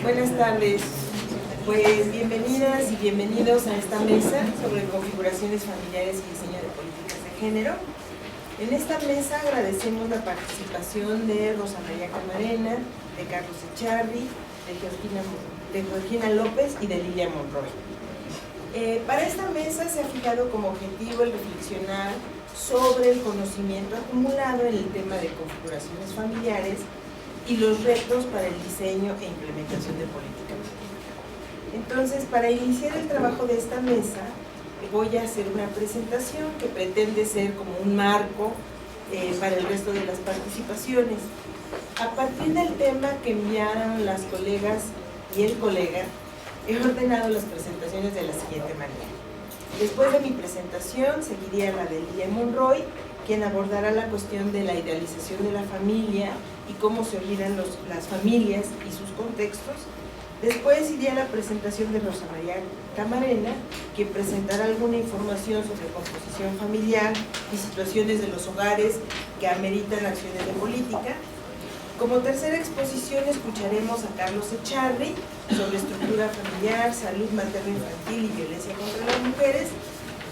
Buenas tardes, pues bienvenidas y bienvenidos a esta mesa sobre configuraciones familiares y diseño de políticas de género. En esta mesa agradecemos la participación de Rosa María Camarena, de Carlos Echarri, de Georgina López y de Lilia Monroy. Para esta mesa se ha fijado como objetivo el reflexionar sobre el conocimiento acumulado en el tema de configuraciones familiares y los retos para el diseño e implementación de política pública. Entonces, para iniciar el trabajo de esta mesa, voy a hacer una presentación que pretende ser como un marco para el resto de las participaciones. A partir del tema que enviaron las colegas y el colega, he ordenado las presentaciones de la siguiente manera. Después de mi presentación, seguiría la de Lilia Monroy, quien abordará la cuestión de la idealización de la familia y cómo se olvidan las familias y sus contextos. Después iría la presentación de Rosa María Camarena, quien presentará alguna información sobre composición familiar y situaciones de los hogares que ameritan acciones de política. Como tercera exposición escucharemos a Carlos Echarri sobre estructura familiar, salud materno-infantil y violencia contra las mujeres.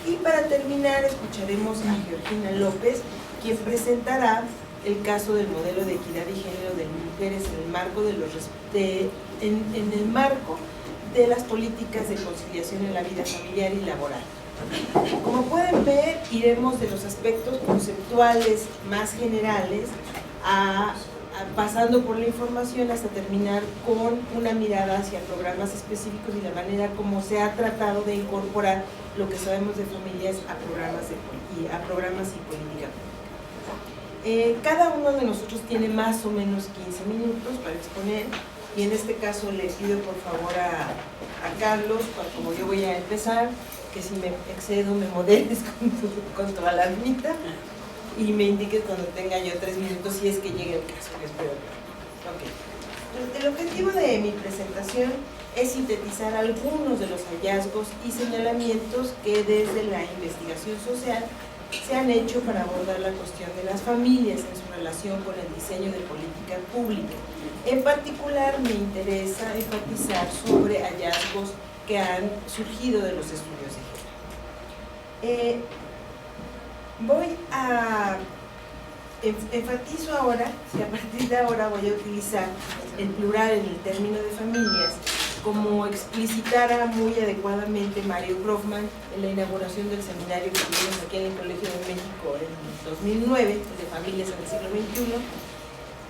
Y para terminar escucharemos a Georgina López, quien presentará el caso del modelo de equidad y género de mujeres en el marco de las políticas de conciliación en la vida familiar y laboral. Como pueden ver, iremos de los aspectos conceptuales más generales pasando por la información hasta terminar con una mirada hacia programas específicos y la manera como se ha tratado de incorporar lo que sabemos de familias a programas y política pública. Cada uno de nosotros tiene más o menos 15 minutos para exponer y en este caso le pido por favor a Carlos, como yo voy a empezar, que si me excedo me moderes con tu alarmita y me indiques cuando tenga yo 3 minutos si es que llegue el caso, que espero que. El objetivo de mi presentación es sintetizar algunos de los hallazgos y señalamientos que desde la investigación social se han hecho para abordar la cuestión de las familias en su relación con el diseño de política pública. En particular me interesa enfatizar sobre hallazgos que han surgido de los estudios de género. Enfatizo ahora, si a partir de ahora voy a utilizar el plural en el término de familias, como explicitara muy adecuadamente Mario Brofman en la inauguración del seminario que tuvimos aquí en el Colegio de México en 2009, de familias en el siglo XXI,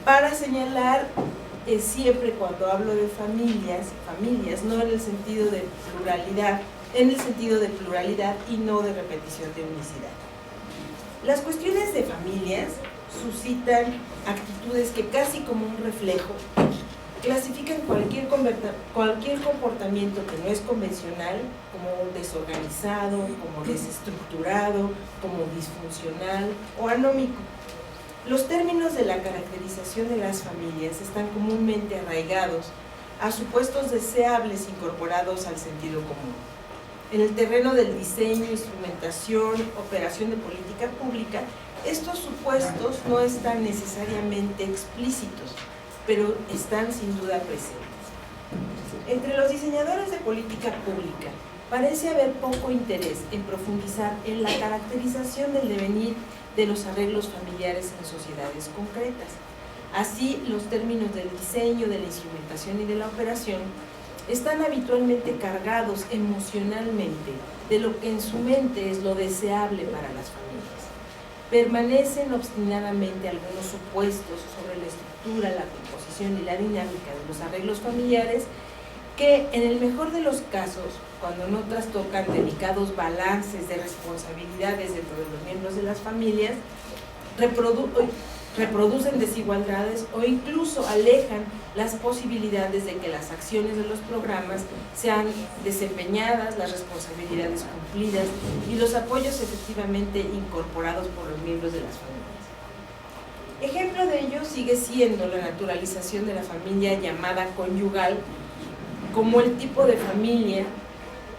para señalar siempre cuando hablo de familias, no en el sentido de pluralidad, en el sentido de pluralidad y no de repetición de unicidad. Las cuestiones de familias suscitan actitudes que casi como un reflejo clasifican cualquier comportamiento que no es convencional como desorganizado, como desestructurado, como disfuncional o anómico. Los términos de la caracterización de las familias están comúnmente arraigados a supuestos deseables incorporados al sentido común. En el terreno del diseño, instrumentación, operación de política pública, estos supuestos no están necesariamente explícitos, pero están sin duda presentes. Entre los diseñadores de política pública parece haber poco interés en profundizar en la caracterización del devenir de los arreglos familiares en sociedades concretas. Así, los términos del diseño, de la instrumentación y de la operación están habitualmente cargados emocionalmente de lo que en su mente es lo deseable para las familias. Permanecen obstinadamente algunos supuestos sobre la estructura, la composición y la dinámica de los arreglos familiares que, en el mejor de los casos, cuando no trastocan delicados balances de responsabilidades dentro de los miembros de las familias, reproducen desigualdades o incluso alejan las posibilidades de que las acciones de los programas sean desempeñadas, las responsabilidades cumplidas y los apoyos efectivamente incorporados por los miembros de las familias. Ejemplo de ello sigue siendo la naturalización de la familia llamada conyugal como el tipo de familia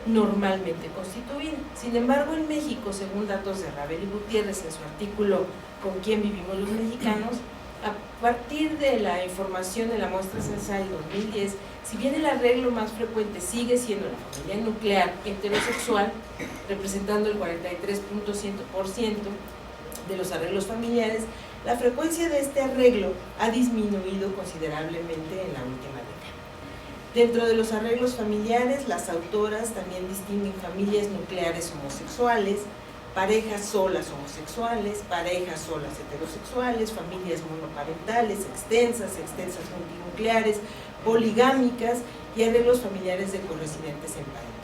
normalmente constituida. Sin embargo, en México, según datos de Ravel y Gutiérrez en su artículo ¿Con quién vivimos los mexicanos?, A partir de la información de la muestra censal 2010, si bien el arreglo más frecuente sigue siendo la familia nuclear heterosexual, representando el 43.100% de los arreglos familiares, la frecuencia de este arreglo ha disminuido considerablemente en la última década. Dentro de los arreglos familiares, las autoras también distinguen familias nucleares homosexuales, parejas solas homosexuales, parejas solas heterosexuales, familias monoparentales, extensas multinucleares, poligámicas y arreglos familiares de corresidentes emparentados.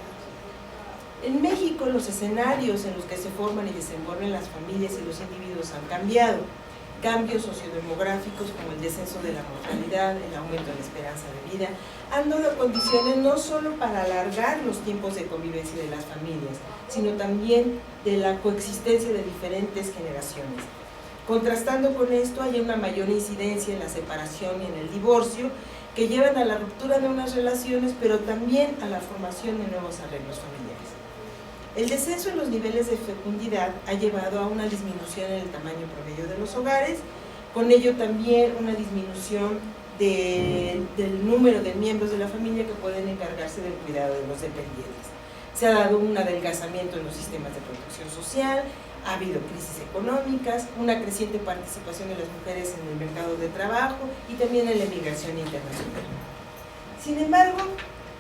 En México, los escenarios en los que se forman y desenvuelven las familias y los individuos han cambiado. Cambios sociodemográficos como el descenso de la mortalidad, el aumento de la esperanza de vida, han dado condiciones no solo para alargar los tiempos de convivencia de las familias, sino también de la coexistencia de diferentes generaciones. Contrastando con esto, hay una mayor incidencia en la separación y en el divorcio, que llevan a la ruptura de unas relaciones, pero también a la formación de nuevos arreglos familiares. El descenso en los niveles de fecundidad ha llevado a una disminución en el tamaño promedio de los hogares, con ello también una disminución del número de miembros de la familia que pueden encargarse del cuidado de los dependientes. Se ha dado un adelgazamiento en los sistemas de protección social, ha habido crisis económicas, una creciente participación de las mujeres en el mercado de trabajo y también en la emigración internacional. Sin embargo,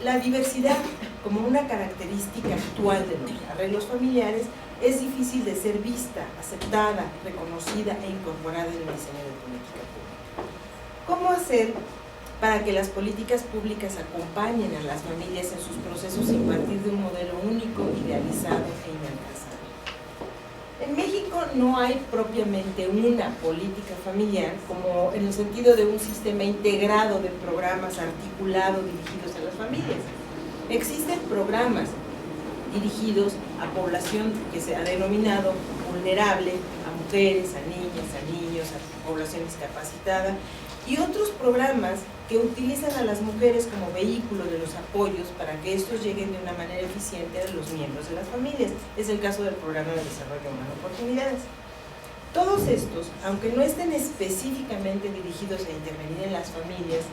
la diversidad, como una característica actual de los arreglos familiares, es difícil de ser vista, aceptada, reconocida e incorporada en el diseño de política pública. ¿Cómo hacer para que las políticas públicas acompañen a las familias en sus procesos sin partir de un modelo único, idealizado e inalcanzable? En México no hay propiamente una política familiar, como en el sentido de un sistema integrado de programas articulados dirigidos a las familias. Existen programas dirigidos a población que se ha denominado vulnerable, a mujeres, a niñas, a niños, a población discapacitada, y otros programas que utilizan a las mujeres como vehículo de los apoyos para que estos lleguen de una manera eficiente a los miembros de las familias. Es el caso del Programa de Desarrollo Humano Oportunidades. Todos estos, aunque no estén específicamente dirigidos a intervenir en las familias,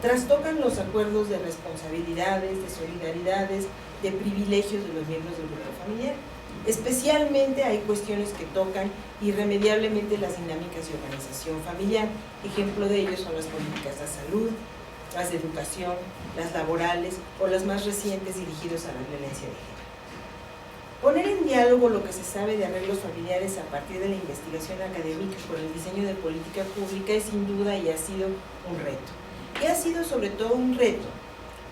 trastocan los acuerdos de responsabilidades, de solidaridades, de privilegios de los miembros del grupo familiar. Especialmente hay cuestiones que tocan irremediablemente las dinámicas de organización familiar. Ejemplo de ello son las políticas de salud, las de educación, las laborales o las más recientes dirigidas a la violencia de género. Poner en diálogo lo que se sabe de arreglos familiares a partir de la investigación académica con el diseño de política pública es sin duda y ha sido un reto. Y ha sido sobre todo un reto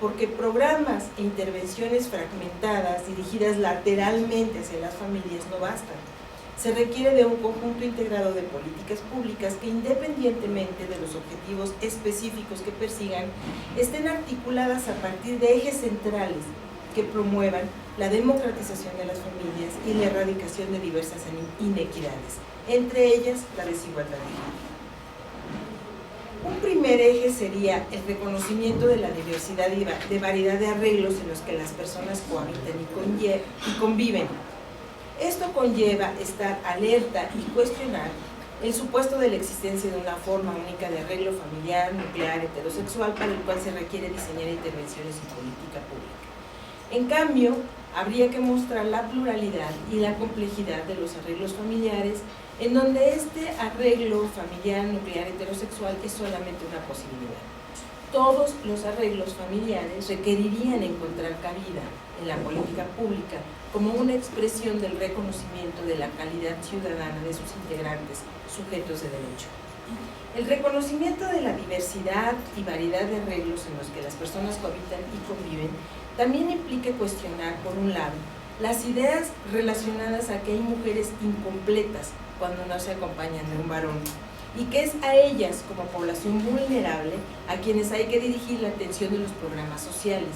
porque programas e intervenciones fragmentadas, dirigidas lateralmente hacia las familias, no bastan. Se requiere de un conjunto integrado de políticas públicas que, independientemente de los objetivos específicos que persigan, estén articuladas a partir de ejes centrales que promuevan la democratización de las familias y la erradicación de diversas inequidades, entre ellas la desigualdad de género. Un primer eje sería el reconocimiento de la diversidad y de variedad de arreglos en los que las personas cohabitan y conviven. Esto conlleva estar alerta y cuestionar el supuesto de la existencia de una forma única de arreglo familiar, nuclear, heterosexual, para el cual se requiere diseñar intervenciones y política pública. En cambio, habría que mostrar la pluralidad y la complejidad de los arreglos familiares, en donde este arreglo familiar, nuclear, heterosexual es solamente una posibilidad. Todos los arreglos familiares requerirían encontrar cabida en la política pública como una expresión del reconocimiento de la calidad ciudadana de sus integrantes, sujetos de derecho. El reconocimiento de la diversidad y variedad de arreglos en los que las personas cohabitan y conviven también implica cuestionar, por un lado, las ideas relacionadas a que hay mujeres incompletas cuando no se acompañan de un varón, y que es a ellas, como población vulnerable, a quienes hay que dirigir la atención de los programas sociales,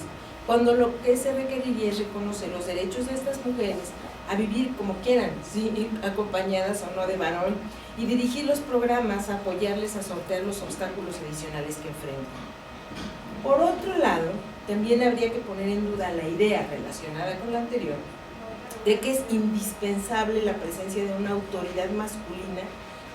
cuando lo que se requeriría es reconocer los derechos de estas mujeres a vivir como quieran, ¿sí?, acompañadas o no de varón, y dirigir los programas a apoyarles a sortear los obstáculos adicionales que enfrentan. Por otro lado, también habría que poner en duda la idea relacionada con la anterior de que es indispensable la presencia de una autoridad masculina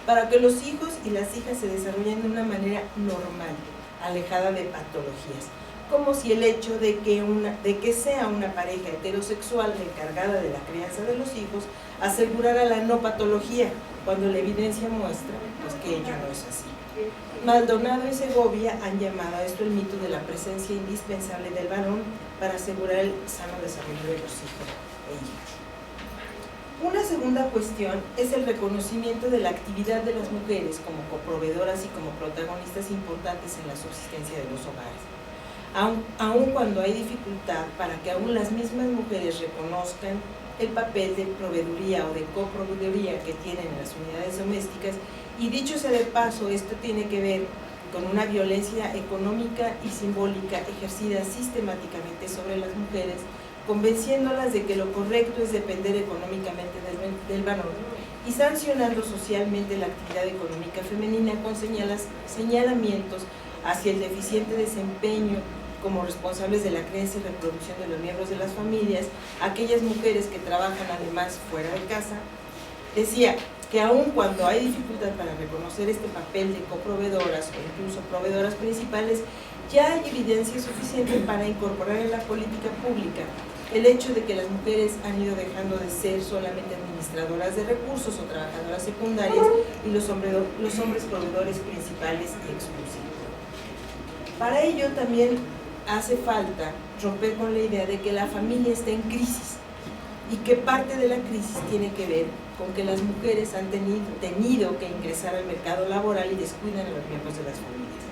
para que los hijos y las hijas se desarrollen de una manera normal, alejada de patologías, como si el hecho de que sea una pareja heterosexual la encargada de la crianza de los hijos asegurara la no patología, cuando la evidencia muestra pues, que ello no es así. Maldonado y Segovia han llamado a esto el mito de la presencia indispensable del varón para asegurar el sano desarrollo de los hijos e hijas. Una segunda cuestión es el reconocimiento de la actividad de las mujeres como coproveedoras y como protagonistas importantes en la subsistencia de los hogares. Aun cuando hay dificultad para que aún las mismas mujeres reconozcan el papel de proveeduría o de coproveeduría que tienen en las unidades domésticas, y dicho sea de paso, esto tiene que ver con una violencia económica y simbólica ejercida sistemáticamente sobre las mujeres, convenciéndolas de que lo correcto es depender económicamente del varón y sancionando socialmente la actividad económica femenina con señalamientos hacia el deficiente desempeño como responsables de la crianza y reproducción de los miembros de las familias, aquellas mujeres que trabajan además fuera de casa. Decía que aun cuando hay dificultad para reconocer este papel de coproveedoras o incluso proveedoras principales, ya hay evidencia suficiente para incorporar en la política pública el hecho de que las mujeres han ido dejando de ser solamente administradoras de recursos o trabajadoras secundarias y los hombres proveedores principales y exclusivos. Para ello también hace falta romper con la idea de que la familia está en crisis y que parte de la crisis tiene que ver con que las mujeres han tenido que ingresar al mercado laboral y descuidan a los miembros de las familias.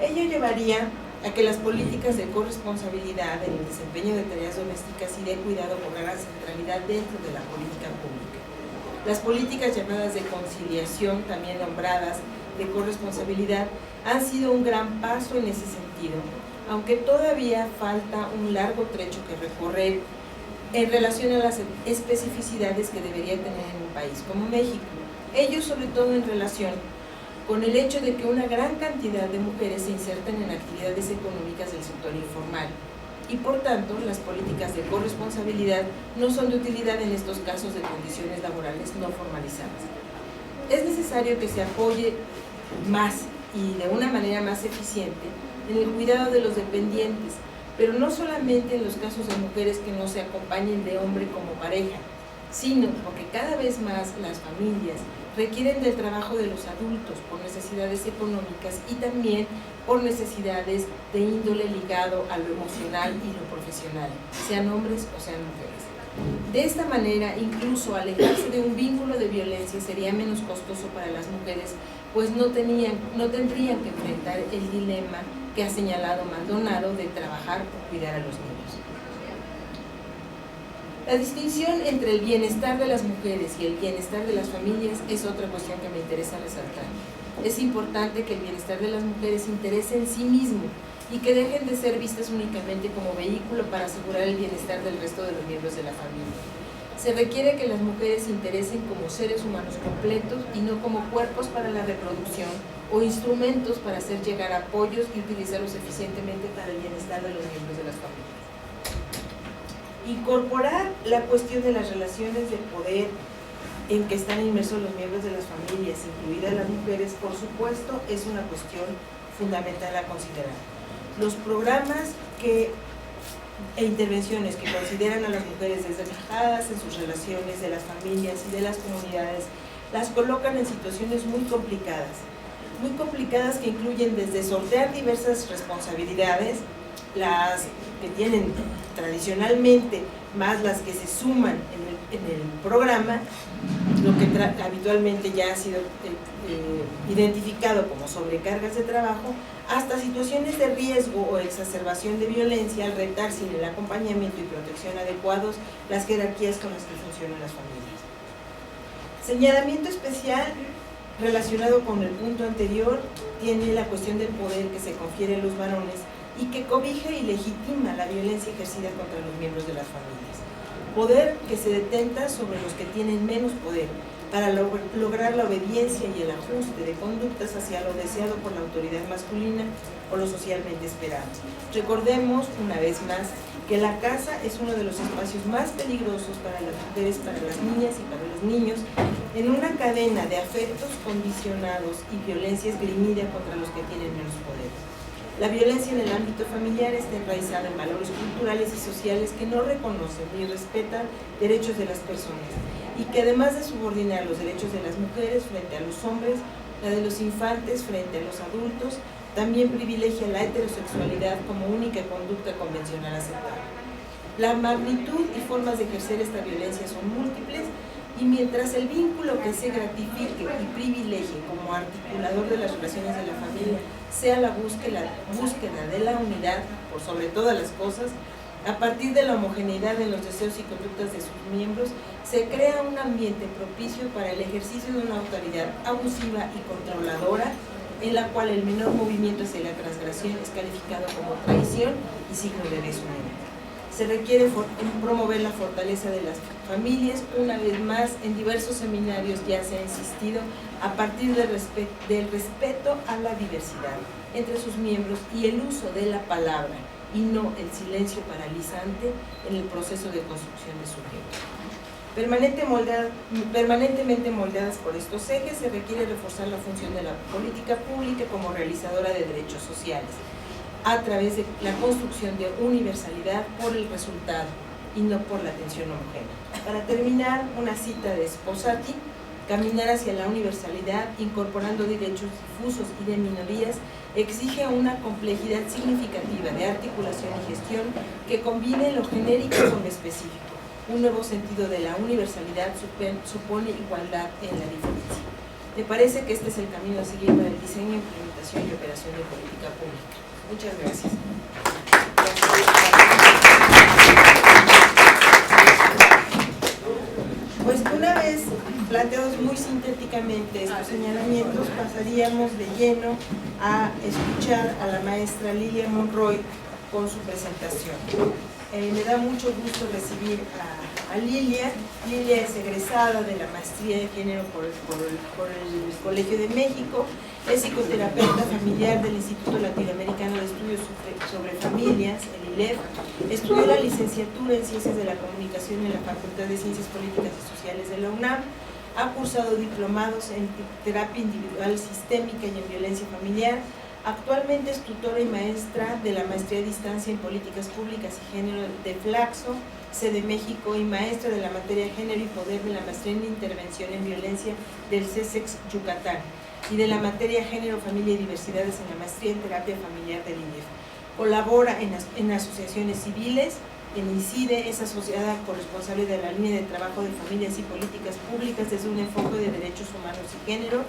Ello llevaría a que las políticas de corresponsabilidad en el desempeño de tareas domésticas y de cuidado cobraran centralidad dentro de la política pública. Las políticas llamadas de conciliación, también nombradas de corresponsabilidad, han sido un gran paso en ese sentido, aunque todavía falta un largo trecho que recorrer en relación a las especificidades que debería tener en un país como México. Ello sobre todo en relación con el hecho de que una gran cantidad de mujeres se insertan en actividades económicas del sector informal y por tanto las políticas de corresponsabilidad no son de utilidad en estos casos de condiciones laborales no formalizadas. Es necesario que se apoye más y de una manera más eficiente en el cuidado de los dependientes, pero no solamente en los casos de mujeres que no se acompañen de hombre como pareja, sino porque cada vez más las familias requieren del trabajo de los adultos por necesidades económicas y también por necesidades de índole ligado a lo emocional y lo profesional, sean hombres o sean mujeres. De esta manera, incluso alejarse de un vínculo de violencia sería menos costoso para las mujeres, pues no tendrían que enfrentar el dilema que ha señalado Maldonado de trabajar o cuidar a los niños. La distinción entre el bienestar de las mujeres y el bienestar de las familias es otra cuestión que me interesa resaltar. Es importante que el bienestar de las mujeres interese en sí mismo y que dejen de ser vistas únicamente como vehículo para asegurar el bienestar del resto de los miembros de la familia. Se requiere que las mujeres se interesen como seres humanos completos y no como cuerpos para la reproducción o instrumentos para hacer llegar apoyos y utilizarlos eficientemente para el bienestar de los miembros de las familias. Incorporar la cuestión de las relaciones de poder en que están inmersos los miembros de las familias, incluidas las mujeres, por supuesto, es una cuestión fundamental a considerar. Los programas e intervenciones que consideran a las mujeres desventajadas en sus relaciones de las familias y de las comunidades, las colocan en situaciones muy complicadas que incluyen desde sortear diversas responsabilidades, las que tienen tradicionalmente, más las que se suman en el programa, lo que habitualmente ya ha sido identificado como sobrecargas de trabajo, hasta situaciones de riesgo o exacerbación de violencia al retar sin el acompañamiento y protección adecuados las jerarquías con las que funcionan las familias. Señalamiento especial relacionado con el punto anterior tiene la cuestión del poder que se confiere a los varones y que cobija y legitima la violencia ejercida contra los miembros de las familias. Poder que se detenta sobre los que tienen menos poder, para lograr la obediencia y el ajuste de conductas hacia lo deseado por la autoridad masculina o lo socialmente esperado. Recordemos, una vez más, que la casa es uno de los espacios más peligrosos para las mujeres, para las niñas y para los niños, en una cadena de afectos condicionados y violencia esgrimida contra los que tienen menos poder. La violencia en el ámbito familiar está enraizada en valores culturales y sociales que no reconocen ni respetan derechos de las personas y que además de subordinar los derechos de las mujeres frente a los hombres, la de los infantes frente a los adultos, también privilegia la heterosexualidad como única conducta convencional aceptable. La magnitud y formas de ejercer esta violencia son múltiples y mientras el vínculo que se gratifique y privilegie como articulador de las relaciones de la familia sea la búsqueda de la unidad por sobre todas las cosas, a partir de la homogeneidad en los deseos y conductas de sus miembros, se crea un ambiente propicio para el ejercicio de una autoridad abusiva y controladora, en la cual el menor movimiento hacia la transgresión es calificado como traición y signo de desunión. Se requiere promover la fortaleza de las familias. Una vez más, en diversos seminarios ya se ha insistido a partir del respeto a la diversidad entre sus miembros y el uso de la palabra y no el silencio paralizante en el proceso de construcción de sujetos. Permanentemente moldeadas por estos ejes, se requiere reforzar la función de la política pública como realizadora de derechos sociales, a través de la construcción de universalidad por el resultado y no por la atención homogénea. Para terminar, una cita de Sposati: caminar hacia la universalidad, incorporando derechos difusos y de minorías, exige una complejidad significativa de articulación y gestión que combine lo genérico con lo específico. Un nuevo sentido de la universalidad supone igualdad en la diferencia. Me parece que este es el camino a seguir para el diseño, implementación y operación de política pública. Muchas gracias. Pues una vez planteados muy sintéticamente estos señalamientos, pasaríamos de lleno a escuchar a la maestra Lilia Monroy con su presentación. Me da mucho gusto recibir a Lilia. Lilia es egresada de la maestría de género por el Colegio de México, es psicoterapeuta familiar del Instituto Latinoamericano de Estudios sobre Familias, el ILEF, estudió la licenciatura en Ciencias de la Comunicación en la Facultad de Ciencias Políticas y Sociales de la UNAM, ha cursado diplomados en terapia individual sistémica y en violencia familiar. Actualmente es tutora y maestra de la maestría a distancia en políticas públicas y género de Flaxo, sede México, y maestra de la materia género y poder de la maestría en intervención en violencia del CESEX Yucatán y de la materia género, familia y diversidades en la maestría en terapia familiar del INEF. Colabora en asociaciones civiles, en INCIDE, es asociada corresponsable de la línea de trabajo de familias y políticas públicas desde un enfoque de derechos humanos y género,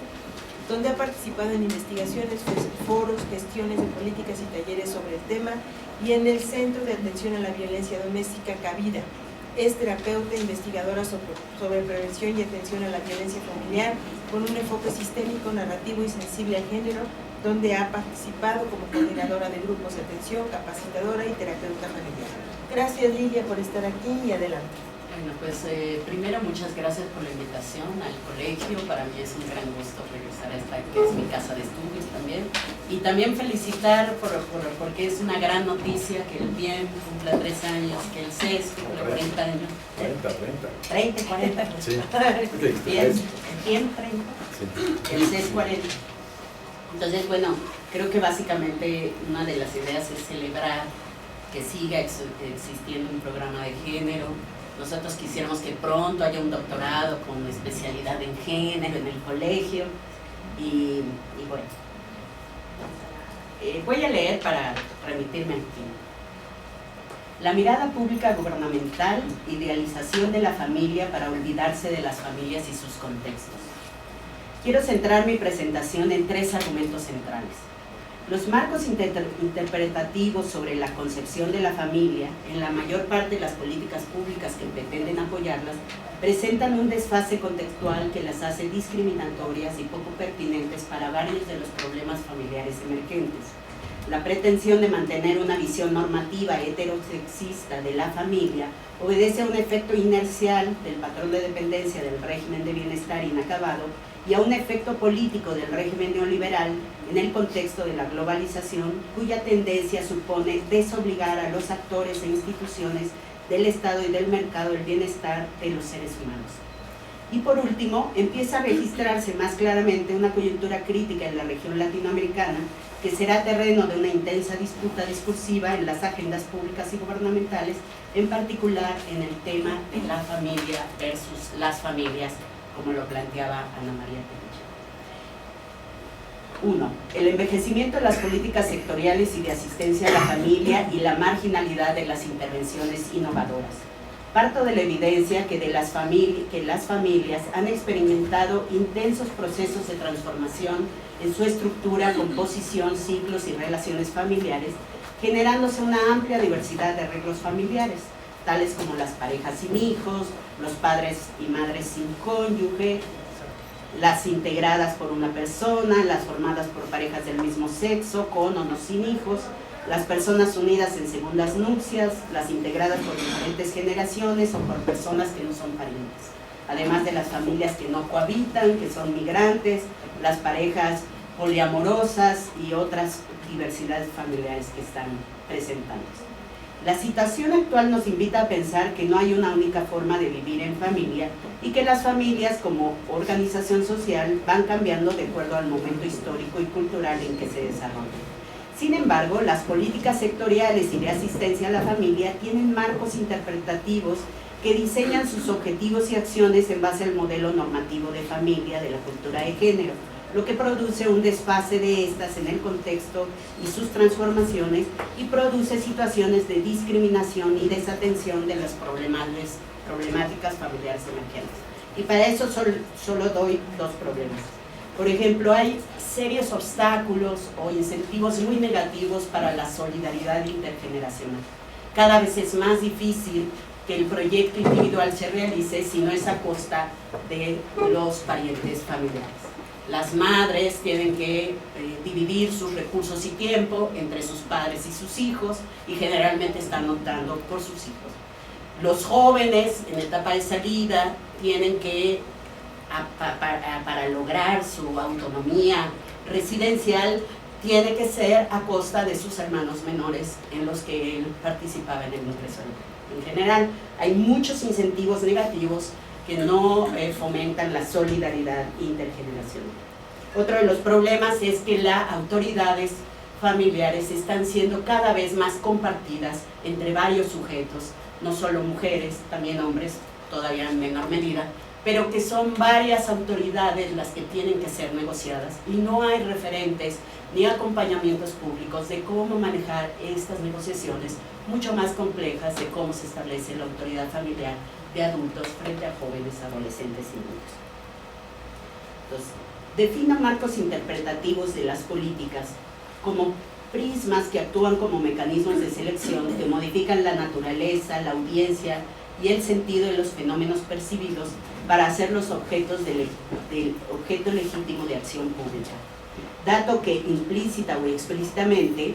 donde ha participado en investigaciones, foros, gestiones de políticas y talleres sobre el tema, y en el Centro de Atención a la Violencia Doméstica Cabida. Es terapeuta e investigadora sobre prevención y atención a la violencia familiar, con un enfoque sistémico, narrativo y sensible al género, donde ha participado como coordinadora de grupos de atención, capacitadora y terapeuta familiar. Gracias, Lilia, por estar aquí, y adelante. Bueno, pues primero muchas gracias por la invitación al colegio. Para mí es un gran gusto regresar a esta, que es mi casa de estudios también. Y también felicitar porque es una gran noticia que el BIEM cumpla 3 años, que el CES cumpla 40 años. 40. Sí. ¿Bien 30? Sí. El CES 40. Entonces, bueno, creo que básicamente una de las ideas es celebrar que siga existiendo un programa de género. Nosotros quisiéramos que pronto haya un doctorado con especialidad en género en el colegio. Y bueno, voy a leer para remitirme aquí. La mirada pública gubernamental, idealización de la familia para olvidarse de las familias y sus contextos. Quiero centrar mi presentación en 3 argumentos centrales. Los marcos interpretativos sobre la concepción de la familia, en la mayor parte de las políticas públicas que pretenden apoyarlas, presentan un desfase contextual que las hace discriminatorias y poco pertinentes para varios de los problemas familiares emergentes. La pretensión de mantener una visión normativa heterosexista de la familia obedece a un efecto inercial del patrón de dependencia del régimen de bienestar inacabado y a un efecto político del régimen neoliberal en el contexto de la globalización, cuya tendencia supone desobligar a los actores e instituciones del Estado y del mercado del bienestar de los seres humanos. Y por último, empieza a registrarse más claramente una coyuntura crítica en la región latinoamericana que será terreno de una intensa disputa discursiva en las agendas públicas y gubernamentales, en particular en el tema de la familia versus las familias, como lo planteaba Ana María Tellería. 1. El envejecimiento de las políticas sectoriales y de asistencia a la familia y la marginalidad de las intervenciones innovadoras. Parto de la evidencia que las familias han experimentado intensos procesos de transformación en su estructura, composición, ciclos y relaciones familiares, generándose una amplia diversidad de arreglos familiares, tales como las parejas sin hijos, los padres y madres sin cónyuge, las integradas por una persona, las formadas por parejas del mismo sexo, con o no sin hijos, las personas unidas en segundas nupcias, las integradas por diferentes generaciones o por personas que no son parientes, además de las familias que no cohabitan, que son migrantes, las parejas poliamorosas y otras diversidades familiares que están presentándose. La situación actual nos invita a pensar que no hay una única forma de vivir en familia y que las familias como organización social van cambiando de acuerdo al momento histórico y cultural en que se desarrollan. Sin embargo, las políticas sectoriales y de asistencia a la familia tienen marcos interpretativos que diseñan sus objetivos y acciones en base al modelo normativo de familia de la cultura de género, lo que produce un desfase de estas en el contexto y sus transformaciones y produce situaciones de discriminación y desatención de las problemáticas familiares emergentes. Y para eso solo doy dos problemas. Por ejemplo, hay serios obstáculos o incentivos muy negativos para la solidaridad intergeneracional. Cada vez es más difícil que el proyecto individual se realice si no es a costa de los parientes familiares. Las madres tienen que dividir sus recursos y tiempo entre sus padres y sus hijos y generalmente están optando por sus hijos. Los jóvenes en etapa de salida tienen que, para lograr su autonomía residencial, tiene que ser a costa de sus hermanos menores en los que él participaba en el ingreso. En general, hay muchos incentivos negativos que no fomentan la solidaridad intergeneracional. Otro de los problemas es que las autoridades familiares están siendo cada vez más compartidas entre varios sujetos, no solo mujeres, también hombres, todavía en menor medida, pero que son varias autoridades las que tienen que ser negociadas y no hay referentes ni acompañamientos públicos de cómo manejar estas negociaciones mucho más complejas de cómo se establece la autoridad familiar de adultos frente a jóvenes, adolescentes y niños. Entonces, defina marcos interpretativos de las políticas como prismas que actúan como mecanismos de selección que modifican la naturaleza, la audiencia y el sentido de los fenómenos percibidos para hacerlos objetos del objeto legítimo de acción pública. Dato que implícita o explícitamente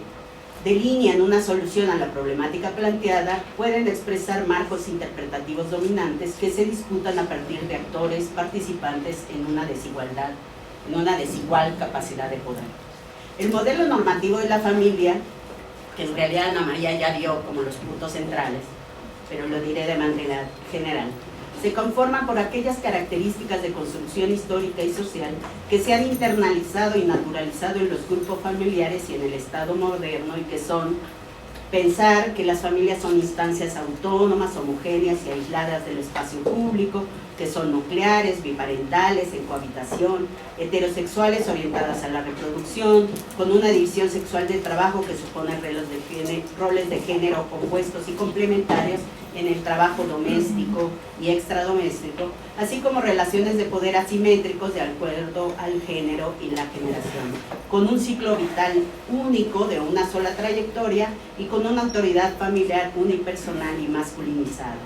delinean una solución a la problemática planteada, pueden expresar marcos interpretativos dominantes que se disputan a partir de actores participantes en una desigual capacidad de poder. El modelo normativo de la familia, que en realidad Ana María ya dio como los puntos centrales, pero lo diré de manera general, se conforma por aquellas características de construcción histórica y social que se han internalizado y naturalizado en los grupos familiares y en el Estado moderno, y que son pensar que las familias son instancias autónomas, homogéneas y aisladas del espacio público, que son nucleares, biparentales, en cohabitación, heterosexuales orientadas a la reproducción, con una división sexual de trabajo que supone roles de género opuestos y complementarios en el trabajo doméstico y extradoméstico, así como relaciones de poder asimétricos de acuerdo al género y la generación, con un ciclo vital único de una sola trayectoria y con una autoridad familiar unipersonal y masculinizada.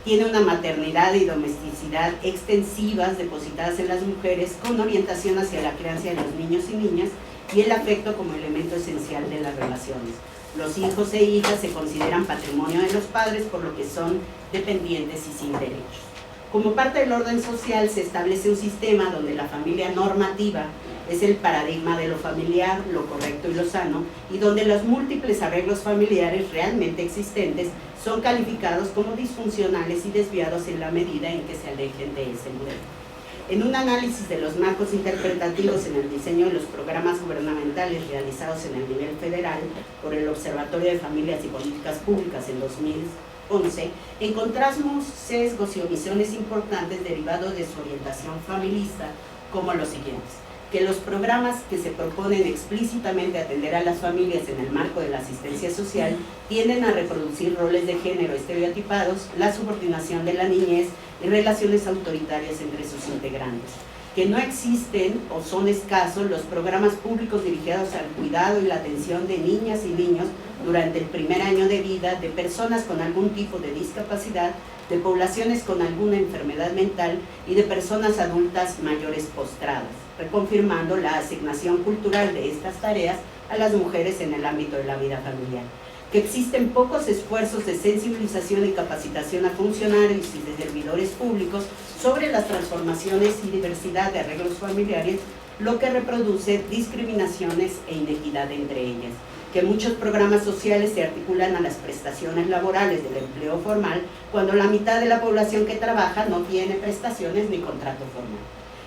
Tiene una maternidad y domesticidad extensivas depositadas en las mujeres con orientación hacia la crianza de los niños y niñas y el afecto como elemento esencial de las relaciones. Los hijos e hijas se consideran patrimonio de los padres, por lo que son dependientes y sin derechos. Como parte del orden social se establece un sistema donde la familia normativa es el paradigma de lo familiar, lo correcto y lo sano, y donde los múltiples arreglos familiares realmente existentes son calificados como disfuncionales y desviados en la medida en que se alejen de ese modelo. En un análisis de los marcos interpretativos en el diseño de los programas gubernamentales realizados en el nivel federal por el Observatorio de Familias y Políticas Públicas en 2011, encontramos sesgos y omisiones importantes derivados de su orientación familista, como los siguientes: que los programas que se proponen explícitamente atender a las familias en el marco de la asistencia social tienden a reproducir roles de género estereotipados, la subordinación de la niñez y relaciones autoritarias entre sus integrantes, que no existen o son escasos los programas públicos dirigidos al cuidado y la atención de niñas y niños durante el primer año de vida, de personas con algún tipo de discapacidad, de poblaciones con alguna enfermedad mental y de personas adultas mayores postradas, reconfirmando la asignación cultural de estas tareas a las mujeres en el ámbito de la vida familiar, que existen pocos esfuerzos de sensibilización y capacitación a funcionarios y de servidores públicos sobre las transformaciones y diversidad de arreglos familiares, lo que reproduce discriminaciones e inequidad entre ellas, que muchos programas sociales se articulan a las prestaciones laborales del empleo formal cuando la mitad de la población que trabaja no tiene prestaciones ni contrato formal,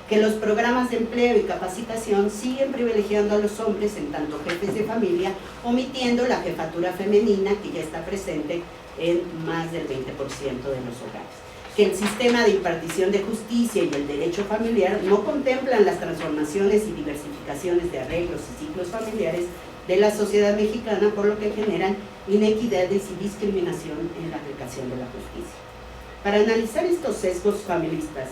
que los programas de empleo y capacitación siguen privilegiando a los hombres en tanto jefes de familia, omitiendo la jefatura femenina que ya está presente en más del 20% de los hogares, que el sistema de impartición de justicia y el derecho familiar no contemplan las transformaciones y diversificaciones de arreglos y ciclos familiares de la sociedad mexicana, por lo que generan inequidades y discriminación en la aplicación de la justicia. Para analizar estos sesgos familistas,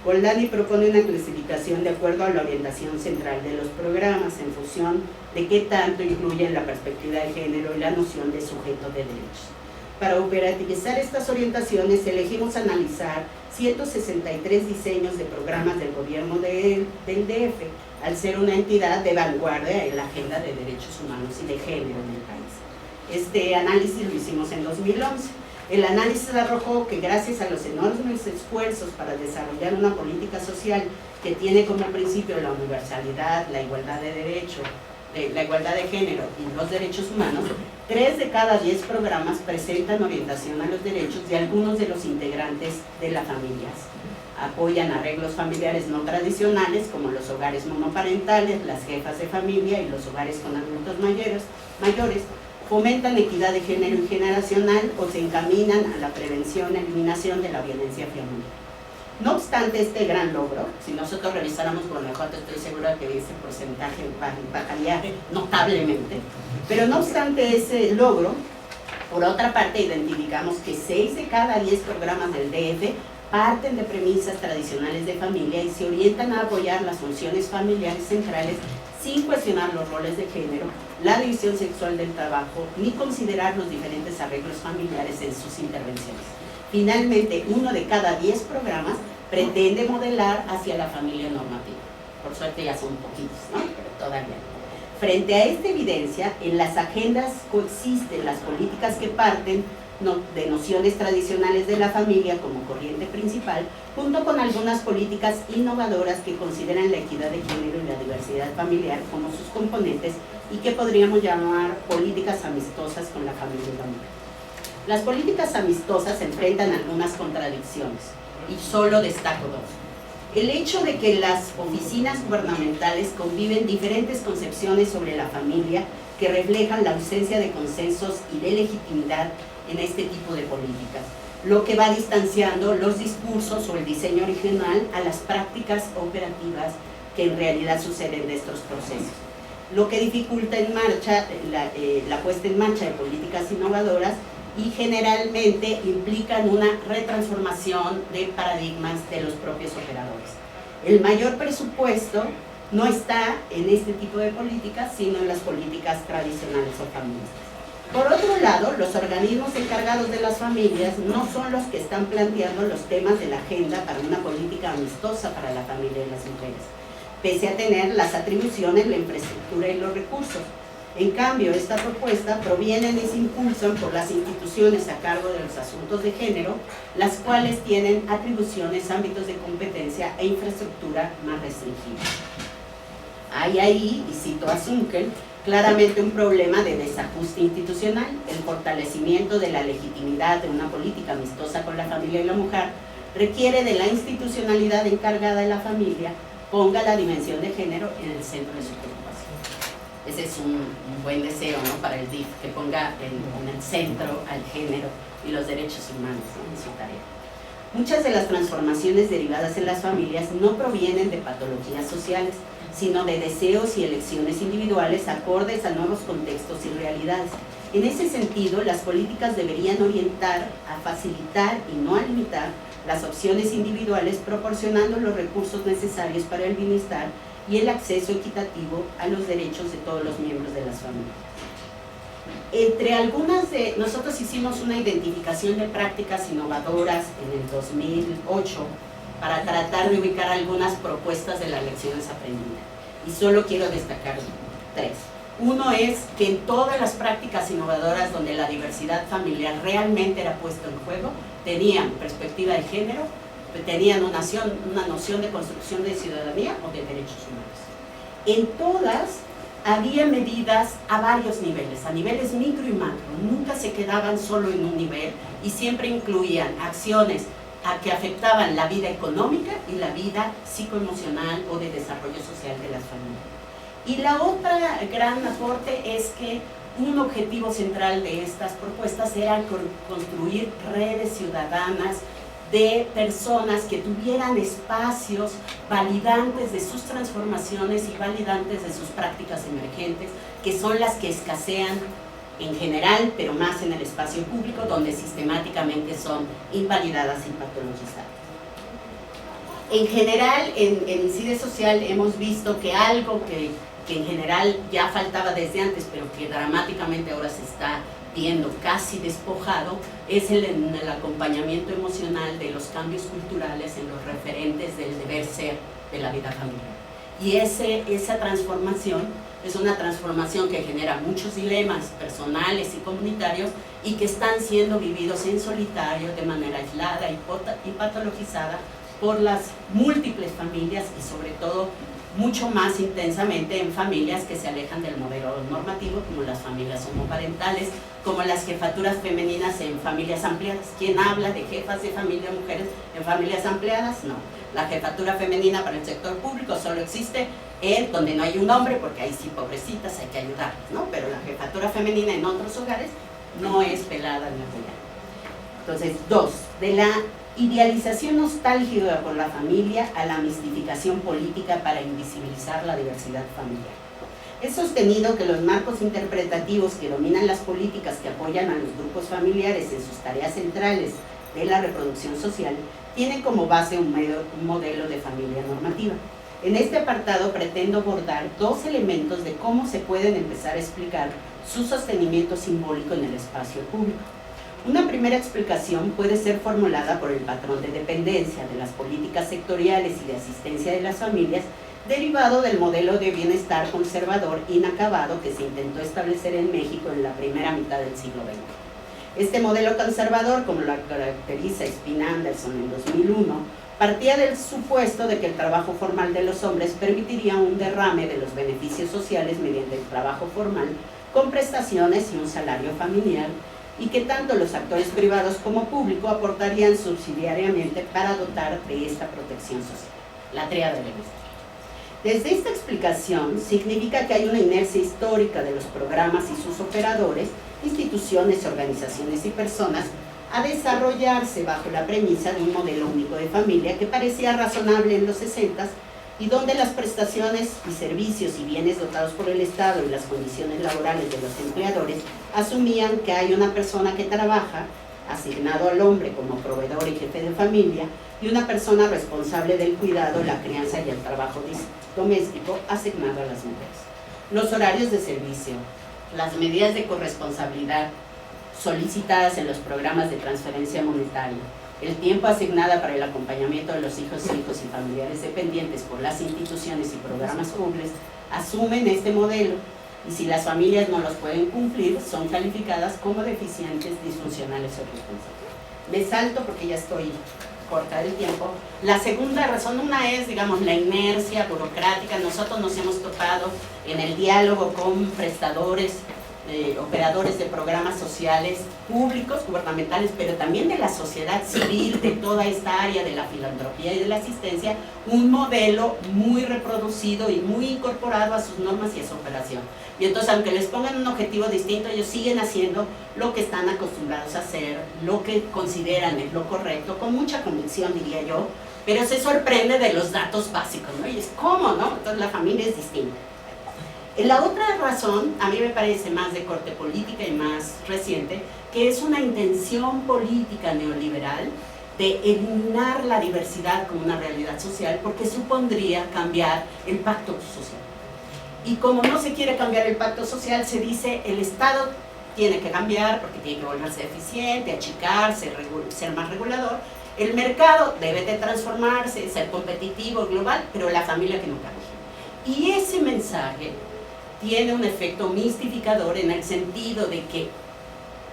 Goldani propone una clasificación de acuerdo a la orientación central de los programas en función de qué tanto incluyen la perspectiva de género y la noción de sujeto de derechos. Para operativizar estas orientaciones elegimos analizar 163 diseños de programas del gobierno del DF, al ser una entidad de vanguardia en la agenda de derechos humanos y de género en el país. Este análisis lo hicimos en 2011. El análisis arrojó que gracias a los enormes esfuerzos para desarrollar una política social que tiene como principio la universalidad, la igualdad de derecho, la igualdad de género y los derechos humanos, 3 de cada 10 programas presentan orientación a los derechos de algunos de los integrantes de las familias. Apoyan arreglos familiares no tradicionales como los hogares monoparentales, las jefas de familia y los hogares con adultos mayores, fomentan equidad de género y generacional o se encaminan a la prevención y eliminación de la violencia familiar. No obstante este gran logro, si nosotros revisáramos Guanajuato, estoy segura que ese porcentaje bajaría notablemente, pero no obstante ese logro, por otra parte identificamos que 6 de cada 10 programas del DF parten de premisas tradicionales de familia y se orientan a apoyar las funciones familiares centrales sin cuestionar los roles de género, la división sexual del trabajo, ni considerar los diferentes arreglos familiares en sus intervenciones. Finalmente, 1 de cada 10 programas pretende modelar hacia la familia normativa. Por suerte ya son poquitos, ¿no? Pero todavía no. Frente a esta evidencia, en las agendas coexisten las políticas que parten de nociones tradicionales de la familia como corriente principal, junto con algunas políticas innovadoras que consideran la equidad de género y la diversidad familiar como sus componentes y que podríamos llamar políticas amistosas con la familia y la mujer. Las políticas amistosas enfrentan algunas contradicciones y solo destaco 2. El hecho de que las oficinas gubernamentales conviven diferentes concepciones sobre la familia que reflejan la ausencia de consensos y de legitimidad en este tipo de políticas, lo que va distanciando los discursos o el diseño original a las prácticas operativas que en realidad suceden de estos procesos, lo que dificulta la puesta en marcha de políticas innovadoras y generalmente implican una retransformación de paradigmas de los propios operadores. El mayor presupuesto no está en este tipo de políticas, sino en las políticas tradicionales o familiares. Por otro lado, los organismos encargados de las familias no son los que están planteando los temas de la agenda para una política amistosa para la familia y las mujeres. pese a tener las atribuciones, la infraestructura y los recursos. En cambio, esta propuesta proviene y se impulsan por las instituciones a cargo de los asuntos de género, las cuales tienen atribuciones, ámbitos de competencia e infraestructura más restringidos. Hay ahí, y cito a Zunkel, claramente un problema de desajuste institucional. El fortalecimiento de la legitimidad de una política amistosa con la familia y la mujer requiere de la institucionalidad encargada de la familia ponga la dimensión de género en el centro de su preocupación. Ese es un buen deseo, ¿no?, para el DIF, que ponga en el centro al género y los derechos humanos, ¿no?, en su tarea. Muchas de las transformaciones derivadas en las familias no provienen de patologías sociales, sino de deseos y elecciones individuales acordes a nuevos contextos y realidades. En ese sentido, las políticas deberían orientar a facilitar y no a limitar las opciones individuales, proporcionando los recursos necesarios para el bienestar y el acceso equitativo a los derechos de todos los miembros de las familias. Entre algunas de... Nosotros hicimos una identificación de prácticas innovadoras en el 2008 para tratar de ubicar algunas propuestas de las lecciones aprendidas. Y solo quiero destacar 3. Uno es que en todas las prácticas innovadoras donde la diversidad familiar realmente era puesta en juego, tenían perspectiva de género, tenían una noción de construcción de ciudadanía o de derechos humanos. En todas había medidas a varios niveles, a niveles micro y macro, nunca se quedaban solo en un nivel y siempre incluían acciones que afectaban la vida económica y la vida psicoemocional o de desarrollo social de las familias. Y la otra gran aporte es que un objetivo central de estas propuestas era construir redes ciudadanas de personas que tuvieran espacios validantes de sus transformaciones y validantes de sus prácticas emergentes, que son las que escasean en general, pero más en el espacio público, donde sistemáticamente son invalidadas y patologizadas. En general, en INCIDE Social hemos visto que algo que en general ya faltaba desde antes, pero que dramáticamente ahora se está viendo casi despojado, es el acompañamiento emocional de los cambios culturales en los referentes del deber ser de la vida familiar. Y esa transformación es una transformación que genera muchos dilemas personales y comunitarios y que están siendo vividos en solitario, de manera aislada y patologizada por las múltiples familias y sobre todo mucho más intensamente en familias que se alejan del modelo normativo, como las familias homoparentales, como las jefaturas femeninas en familias ampliadas. ¿Quién habla de jefas de familia mujeres en familias ampliadas? No. La jefatura femenina para el sector público solo existe en donde no hay un hombre, porque ahí sí, pobrecitas, hay que ayudarlas, ¿no? Pero la jefatura femenina en otros hogares no es pelada ni apoyada. Entonces, 2, de la idealización nostálgica por la familia a la mistificación política para invisibilizar la diversidad familiar. Es sostenido que los marcos interpretativos que dominan las políticas que apoyan a los grupos familiares en sus tareas centrales de la reproducción social tienen como base un modelo de familia normativa. En este apartado pretendo abordar 2 elementos de cómo se pueden empezar a explicar su sostenimiento simbólico en el espacio público. Una primera explicación puede ser formulada por el patrón de dependencia de las políticas sectoriales y de asistencia de las familias, derivado del modelo de bienestar conservador inacabado que se intentó establecer en México en la primera mitad del siglo XX. Este modelo conservador, como lo caracteriza Spina Anderson en 2001, partía del supuesto de que el trabajo formal de los hombres permitiría un derrame de los beneficios sociales mediante el trabajo formal, con prestaciones y un salario familiar, y que tanto los actores privados como público aportarían subsidiariamente para dotar de esta protección social, la tríada del bienestar. Desde esta explicación significa que hay una inercia histórica de los programas y sus operadores, instituciones, organizaciones y personas, a desarrollarse bajo la premisa de un modelo único de familia que parecía razonable en los 60s y donde las prestaciones y servicios y bienes dotados por el Estado y las condiciones laborales de los empleadores asumían que hay una persona que trabaja, asignado al hombre como proveedor y jefe de familia, y una persona responsable del cuidado, la crianza y el trabajo doméstico asignado a las mujeres. Los horarios de servicio, las medidas de corresponsabilidad solicitadas en los programas de transferencia monetaria, El tiempo asignado para el acompañamiento de los hijos y familiares dependientes por las instituciones y programas públicos asumen este modelo, y si las familias no los pueden cumplir, son calificadas como deficientes, disfuncionales o responsables. Me salto porque ya estoy corta del tiempo. La segunda razón, una es, digamos, la inercia burocrática. Nosotros nos hemos topado en el diálogo con prestadores, operadores de programas sociales públicos, gubernamentales, pero también de la sociedad civil, de toda esta área de la filantropía y de la asistencia, un modelo muy reproducido y muy incorporado a sus normas y a su operación. Y entonces, aunque les pongan un objetivo distinto, ellos siguen haciendo lo que están acostumbrados a hacer, lo que consideran es lo correcto, con mucha convicción, diría yo, pero se sorprende de los datos básicos, ¿no? Y es, ¿cómo, no? Entonces la familia es distinta. La otra razón, a mí me parece más de corte política y más reciente, que es una intención política neoliberal de eliminar la diversidad como una realidad social, porque supondría cambiar el pacto social. Y como no se quiere cambiar el pacto social, se dice el Estado tiene que cambiar porque tiene que volverse eficiente, achicarse, ser más regulador. El mercado debe de transformarse, ser competitivo, global, pero la familia que no cambie. Y ese mensaje tiene un efecto mistificador en el sentido de que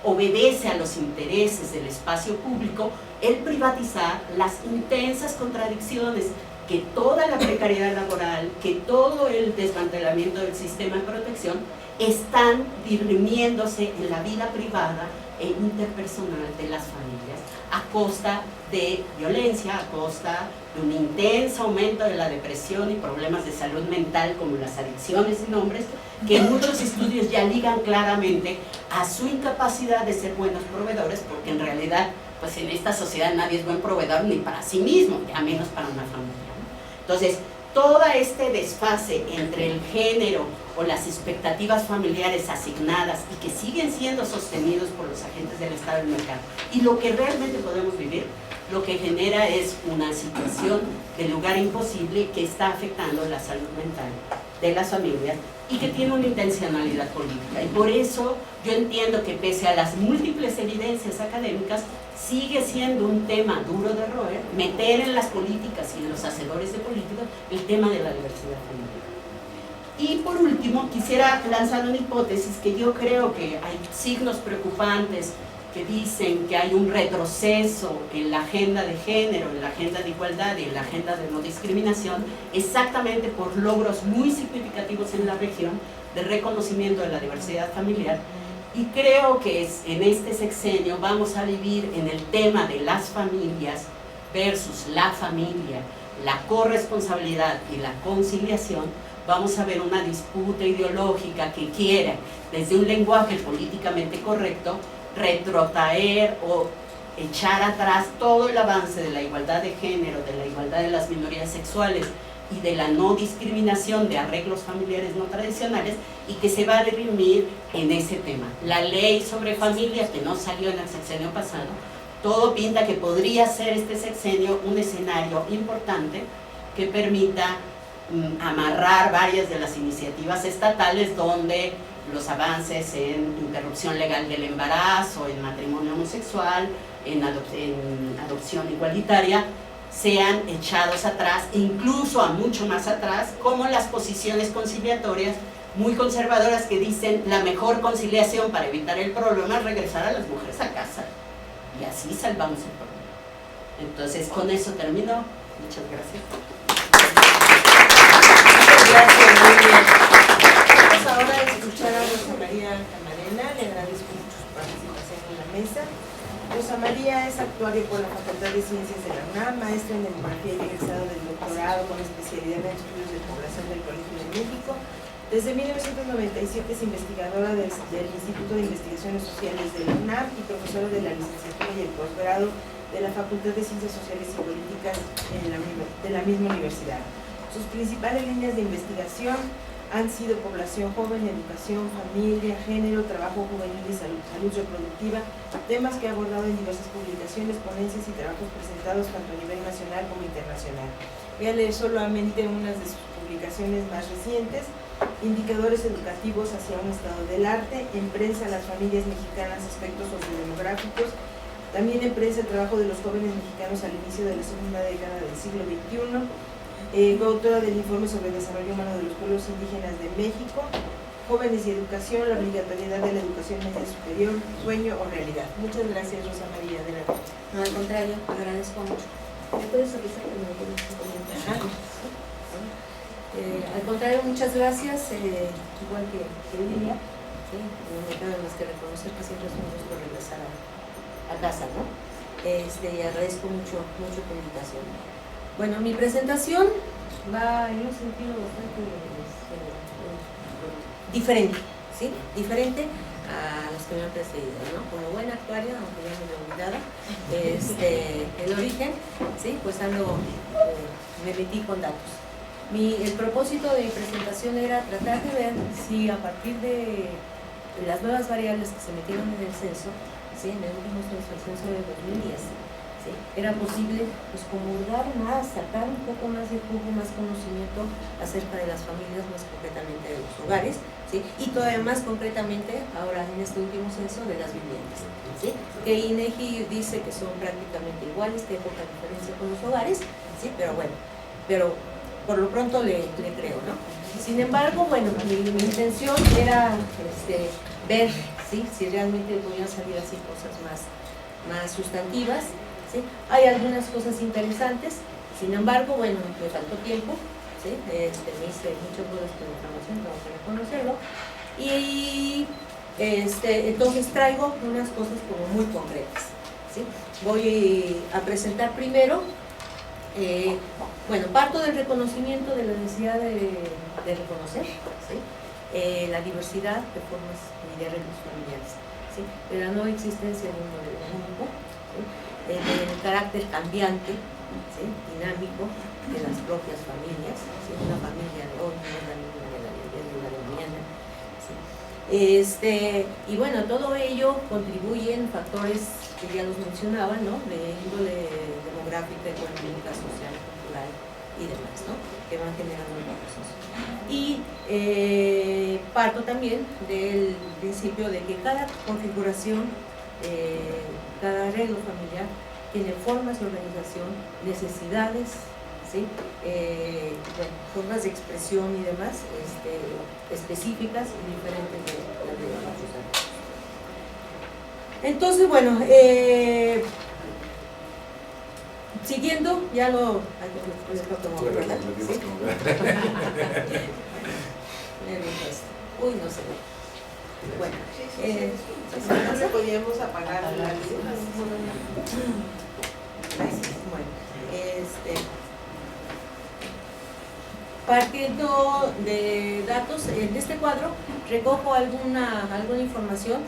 obedece a los intereses del espacio público el privatizar las intensas contradicciones que toda la precariedad laboral, que todo el desmantelamiento del sistema de protección están dirimiéndose en la vida privada e interpersonal de las familias a costa de violencia, a costa de un intenso aumento de la depresión y problemas de salud mental como las adicciones sin nombres, que muchos estudios ya ligan claramente a su incapacidad de ser buenos proveedores, porque en realidad pues en esta sociedad nadie es buen proveedor ni para sí mismo, ya menos para una familia, ¿no? Entonces, todo este desfase entre el género o las expectativas familiares asignadas y que siguen siendo sostenidos por los agentes del Estado del mercado y lo que realmente podemos vivir, lo que genera es una situación de lugar imposible que está afectando la salud mental de las familias y que tiene una intencionalidad política. Y por eso yo entiendo que pese a las múltiples evidencias académicas, sigue siendo un tema duro de roer, meter en las políticas y en los hacedores de políticas el tema de la diversidad familiar. Y por último, quisiera lanzar una hipótesis que yo creo que hay signos preocupantes que dicen que hay un retroceso en la agenda de género, en la agenda de igualdad y en la agenda de no discriminación, exactamente por logros muy significativos en la región de reconocimiento de la diversidad familiar. Y creo que en este sexenio vamos a vivir en el tema de las familias versus la familia, la corresponsabilidad y la conciliación. Vamos a ver una disputa ideológica que quiere, desde un lenguaje políticamente correcto, retrotraer o echar atrás todo el avance de la igualdad de género, de la igualdad de las minorías sexuales y de la no discriminación de arreglos familiares no tradicionales, y que se va a dirimir en ese tema. La ley sobre familias, que no salió en el sexenio pasado, todo pinta que podría ser este sexenio un escenario importante que permita amarrar varias de las iniciativas estatales donde los avances en interrupción legal del embarazo, en matrimonio homosexual, en adopción igualitaria, sean echados atrás, incluso a mucho más atrás, como las posiciones conciliatorias muy conservadoras que dicen la mejor conciliación para evitar el problema es regresar a las mujeres a casa, y así salvamos el problema. Entonces, con eso termino. Muchas gracias. Gracias, muy bien. Vamos ahora a escuchar a Rosa María Camarena. Le agradezco mucho su participación en la mesa. Rosa María es actuaria por la Facultad de Ciencias de la UNAM, maestra en demografía y egresado del doctorado con especialidad en estudios de población del Colegio de México. Desde 1997 es investigadora del Instituto de Investigaciones Sociales de la UNAM y profesora de la licenciatura y el posgrado de la Facultad de Ciencias Sociales y Políticas de la misma universidad. Sus principales líneas de investigación han sido población joven, educación, familia, género, trabajo juvenil y salud reproductiva, temas que ha abordado en diversas publicaciones, ponencias y trabajos presentados tanto a nivel nacional como internacional. Voy a leer solamente unas de sus publicaciones más recientes: Indicadores educativos hacia un estado del arte, en prensa, las familias mexicanas, aspectos sociodemográficos, También empresa el trabajo de los jóvenes mexicanos al inicio de la segunda década del siglo XXI. Coautora del informe sobre el desarrollo humano de los pueblos indígenas de México, Jóvenes y Educación, la obligatoriedad de la educación media superior, sueño o realidad. Muchas gracias, Rosa María. De la... No, al contrario, agradezco mucho. ¿Me puedes avisar que me puedes comentar? Al contrario, muchas gracias. Igual que Lilia, ¿sí? No me queda más que reconocer que siempre es un gusto regresar a casa, ¿no? Y agradezco mucho tu invitación. Bueno, mi presentación va en un sentido bastante diferente, ¿sí? Diferente a los que me han precedido, ¿no? Como buena actuaria, aunque ya me he olvidado, el origen, ¿sí? Pues me metí con datos. El propósito de mi presentación era tratar de ver si a partir de las nuevas variables que se metieron en el censo, ¿sí? En el último censo, el censo de 2010, ¿sí? Era posible pues comulgar más, sacar un poco más de jugo, más conocimiento acerca de las familias, más concretamente de los hogares, ¿sí? Y todavía más concretamente ahora en este último censo de las viviendas, ¿sí? Que INEGI dice que son prácticamente iguales, que hay poca diferencia con los hogares, ¿sí? Pero bueno, por lo pronto le creo, ¿no? Sin embargo, bueno, mi intención era ver, ¿sí? Si realmente podían salir así cosas más sustantivas, ¿sí? Hay algunas cosas interesantes, sin embargo, bueno, me faltó tiempo, ¿sí? Me hice muchas cosas con información, tengo que reconocerlo, y entonces traigo unas cosas como muy concretas, ¿sí? Voy a presentar primero, bueno, parto del reconocimiento de la necesidad de reconocer, ¿sí? La diversidad de formas y de arreglos familiares, ¿sí? De la no existencia de un modelo único, ¿sí? Del carácter cambiante, ¿sí? Dinámico de las propias familias, ¿sí? Una familia de hoy no es la misma de la de ayer ni la de mañana, ¿sí? Y bueno, todo ello contribuyen factores que ya los mencionaban, ¿no? De índole demográfica, económica, social, cultural y demás, ¿no? Que van generando procesos. Y parto también del principio de que cada configuración, cada arreglo familiar tiene formas de organización, necesidades, ¿sí? Bueno, formas de expresión y demás específicas y diferentes de las de los arreglos. Entonces, bueno, siguiendo, ya lo... ¿verdad? ¿Sí? Uy, no sé. Bueno, no le podíamos apagar la luz. Gracias. Bueno, partiendo de datos, en este cuadro recojo alguna información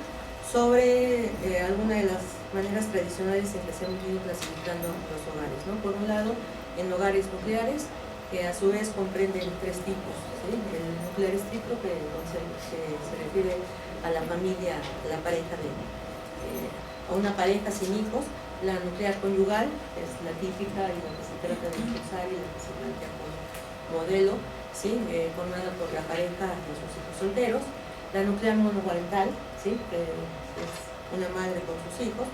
sobre alguna de las maneras tradicionales en que se han ido clasificando los hogares, ¿no? Por un lado, en hogares nucleares, que a su vez comprenden tres tipos, ¿sí? El nuclear estricto, que se refiere a la familia, a la pareja a una pareja sin hijos; la nuclear conyugal, que es la típica y la que se trata de impulsar y la que se plantea como modelo, ¿sí? Formada por la pareja y sus hijos solteros; la nuclear monoparental, ¿sí? Que es una madre con sus hijos.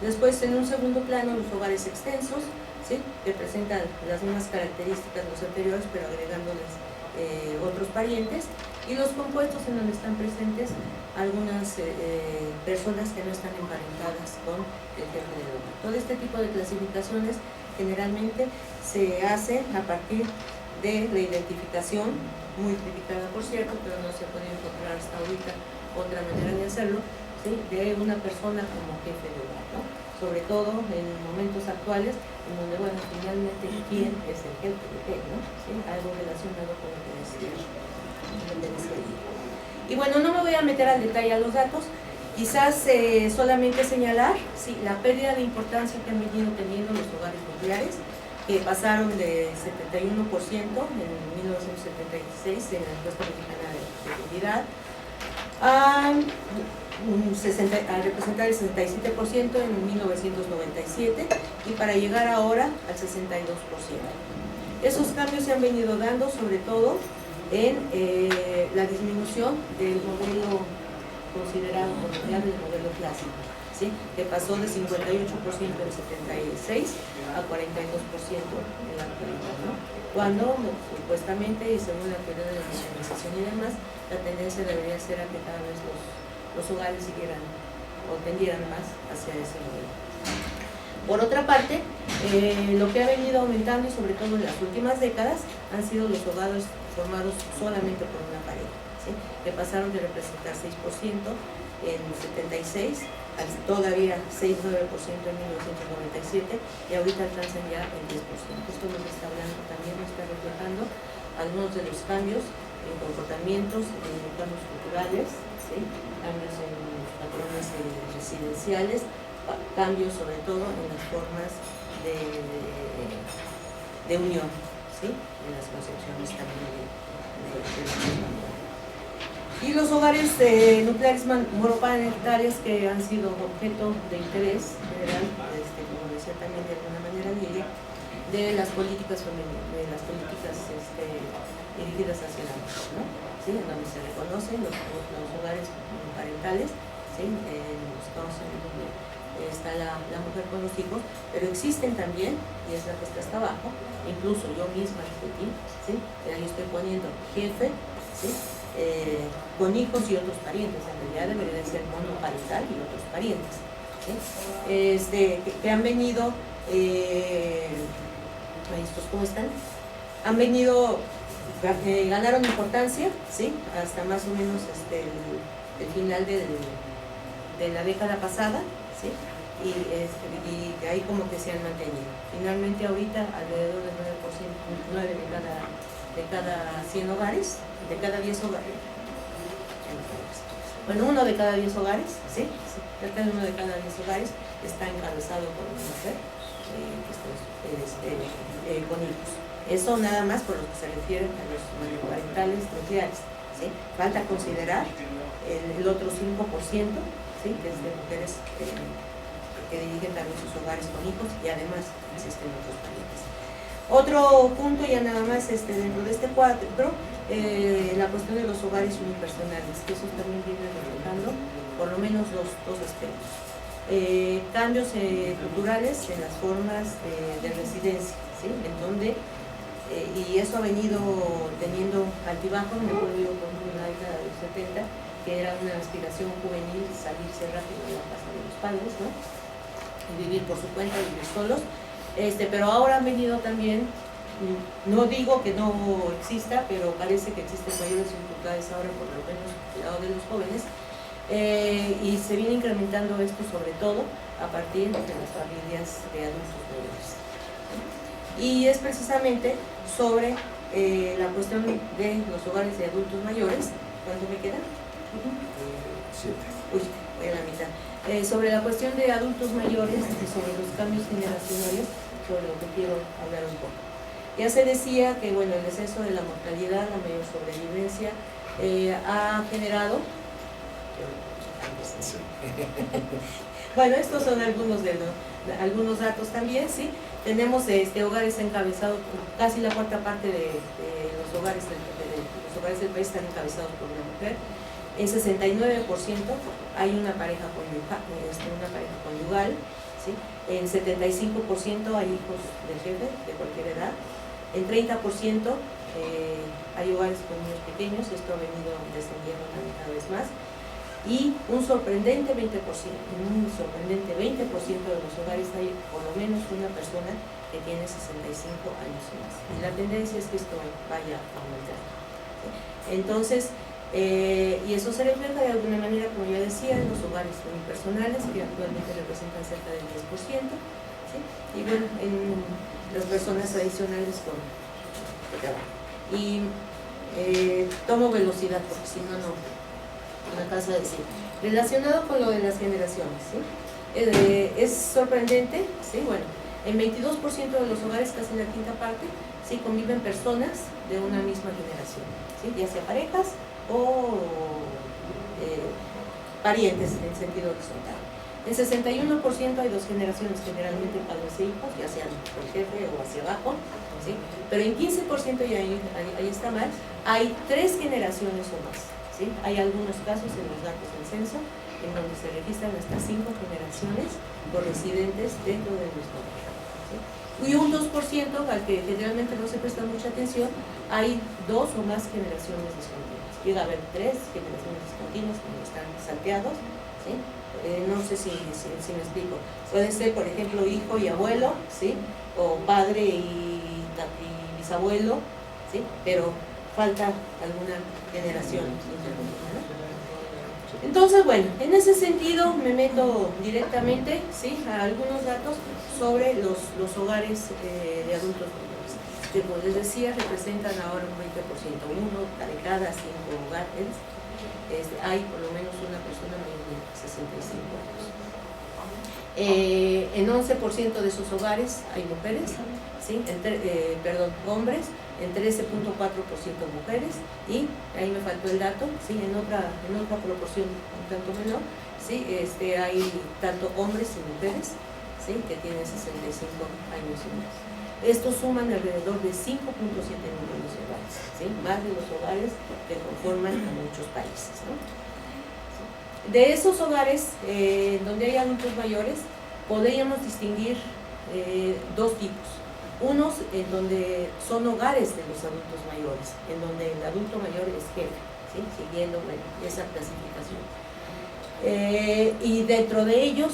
Después, en un segundo plano, los hogares extensos, ¿sí? Que presentan las mismas características de los anteriores, pero agregándoles otros parientes; y los compuestos, en donde están presentes algunas personas que no están emparentadas con el jefe del hogar. Todo este tipo de clasificaciones generalmente se hace a partir de la identificación, muy criticada por cierto, pero no se puede encontrar hasta ahorita otra manera de hacerlo, ¿sí? De una persona como jefe de hogar, ¿no? Sobre todo en momentos actuales, en donde, bueno, finalmente, ¿quién es el jefe de qué, ¿no? ¿Sí? Algo relacionado con lo que decía. Y bueno, no me voy a meter al detalle a los datos, quizás solamente señalar, sí, la pérdida de importancia que han venido teniendo los hogares nucleares, que pasaron de 71% en 1976 en la encuesta mexicana de fertilidad a representar el 67% en 1997 y para llegar ahora al 62%. Esos cambios se han venido dando sobre todo en la disminución del modelo considerado como ya del modelo clásico, ¿sí? Que pasó de 58% en 76 a 42% en la actualidad, ¿no? Cuando supuestamente, y según la teoría de la nacionalización y demás, la tendencia debería ser a que cada vez los hogares siguieran o tendieran más hacia ese modelo. Por otra parte, lo que ha venido aumentando, y sobre todo en las últimas décadas, han sido los hogares formados solamente por una pareja, ¿sí? Que pasaron de representar 6% en 76 a todavía 6,9% en 1997, y ahorita alcanzan ya el 10%. Esto nos está hablando también, nos está reflejando algunos de los cambios en comportamientos, en cambios culturales, ¿sí? Cambios en los patrones residenciales, cambios sobre todo en las formas de unión, ¿sí? En las concepciones también de la familia. Y los hogares nucleares monoparentales que han sido objeto de interés general, como decía también de alguna manera Lilia, de las políticas femeninas, de las políticas dirigidas hacia la mujer, ¿no? ¿Sí? En donde se reconocen los hogares monoparentales, ¿sí? En los casos en donde está la mujer con los hijos, pero existen también, y es la que está hasta abajo, incluso yo misma repetí, ¿sí? Ahí estoy poniendo jefe, ¿sí? Con hijos y otros parientes, en realidad debería de ser monoparental y otros parientes, ¿sí? Que han venido, estos cómo están, han venido, ganaron importancia, ¿sí? Hasta más o menos el final de la década pasada, ¿sí? Y de ahí como que se han mantenido. Finalmente ahorita alrededor del 9% de cada 100 hogares, de cada 10 hogares, bueno, uno de cada 10 hogares, ¿sí? Cerca de uno de cada 10 hogares está encabezado por una mujer con hijos. Eso nada más por lo que se refiere a los monoparentales nucleares, ¿sí? Falta considerar el otro 5%, ¿sí? Que es de mujeres que dirigen también sus hogares con hijos, y además existen otros parientes. Otro punto ya nada más dentro de este cuadro, la cuestión de los hogares unipersonales, que eso también viene reflejando por lo menos dos aspectos. Cambios culturales en las formas de residencia, ¿sí? En donde, y eso ha venido teniendo altibajos. Me acuerdo yo por ejemplo en la década de los 70, que era una aspiración juvenil salirse rápido de la casa de los padres, ¿no? Y vivir por su cuenta, vivir solos. Pero ahora han venido también, no digo que no exista, pero parece que existen mayores dificultades ahora, por lo menos del lado de los jóvenes, y se viene incrementando esto sobre todo a partir de las familias de adultos mayores. Y es precisamente sobre la cuestión de los hogares de adultos mayores. ¿Cuánto me queda? 7. Uy, voy a la mitad. Sobre la cuestión de adultos mayores y sobre los cambios generacionales, sobre lo que quiero hablar un poco. Ya se decía que bueno, el descenso de la mortalidad, la mayor sobrevivencia, ha generado... Bueno, estos son algunos datos también, ¿sí? Tenemos hogares encabezados, casi la cuarta parte de los hogares del país están encabezados por una mujer. En 69% hay una pareja conyugal, ¿sí? En 75% hay hijos de jefe de cualquier edad. En 30% hay hogares con niños pequeños. Esto ha venido descendiendo también cada vez más. Y un sorprendente 20% de los hogares hay por lo menos una persona que tiene 65 años y más. Y la tendencia es que esto vaya a aumentar, ¿sí? Entonces, y eso se refleja de alguna manera, como ya decía, en los hogares unipersonales, que actualmente representan cerca del 10%, ¿sí? Y bueno, en las personas tradicionales con trabajo. Y tomo velocidad porque si no, no alcanzo a decir. Relacionado con lo de las generaciones, ¿sí? Es sorprendente, ¿sí? Bueno, en 22% de los hogares, casi la quinta parte, ¿sí? Conviven personas de una misma generación, ¿sí? Ya sea parejas o parientes en sentido horizontal. En 61% hay dos generaciones, generalmente padres e hijos, ya sean por jefe o hacia abajo, ¿sí? Pero en 15%, y ahí está mal, hay tres generaciones o más, ¿sí? Hay algunos casos en los datos del censo en donde se registran hasta 5 generaciones por residentes dentro de nuestro país, ¿sí? Y un 2% al que generalmente no se presta mucha atención, hay 2 o más generaciones discontinuas. Llega a haber 3 generaciones discontinuas cuando están salteados, ¿sí? No sé si me explico. Puede ser, por ejemplo, hijo y abuelo, ¿sí? O padre y bisabuelo, ¿sí? Pero falta alguna generación intermedia, ¿no? Entonces, bueno, en ese sentido me meto directamente, ¿sí?, a algunos datos sobre los hogares de adultos mayores, que, como les decía, representan ahora un 20%, uno de cada 5 hogares. Hay por lo menos una persona mayor de 65 años. En 11% de esos hogares hay mujeres, ¿sí? Hombres, en 13.4% mujeres, y ahí me faltó el dato, ¿sí?, en otra proporción un tanto menor, ¿sí?, hay tanto hombres y mujeres, ¿sí?, que tienen 65 años y más. Estos suman alrededor de 5.7 millones de hogares, ¿sí?, más de los hogares que conforman a muchos países, ¿no? De esos hogares donde hay adultos mayores, podríamos distinguir 2 tipos. Unos en donde son hogares de los adultos mayores, en donde el adulto mayor es jefe, ¿sí?, siguiendo, bueno, esa clasificación. Y dentro de ellos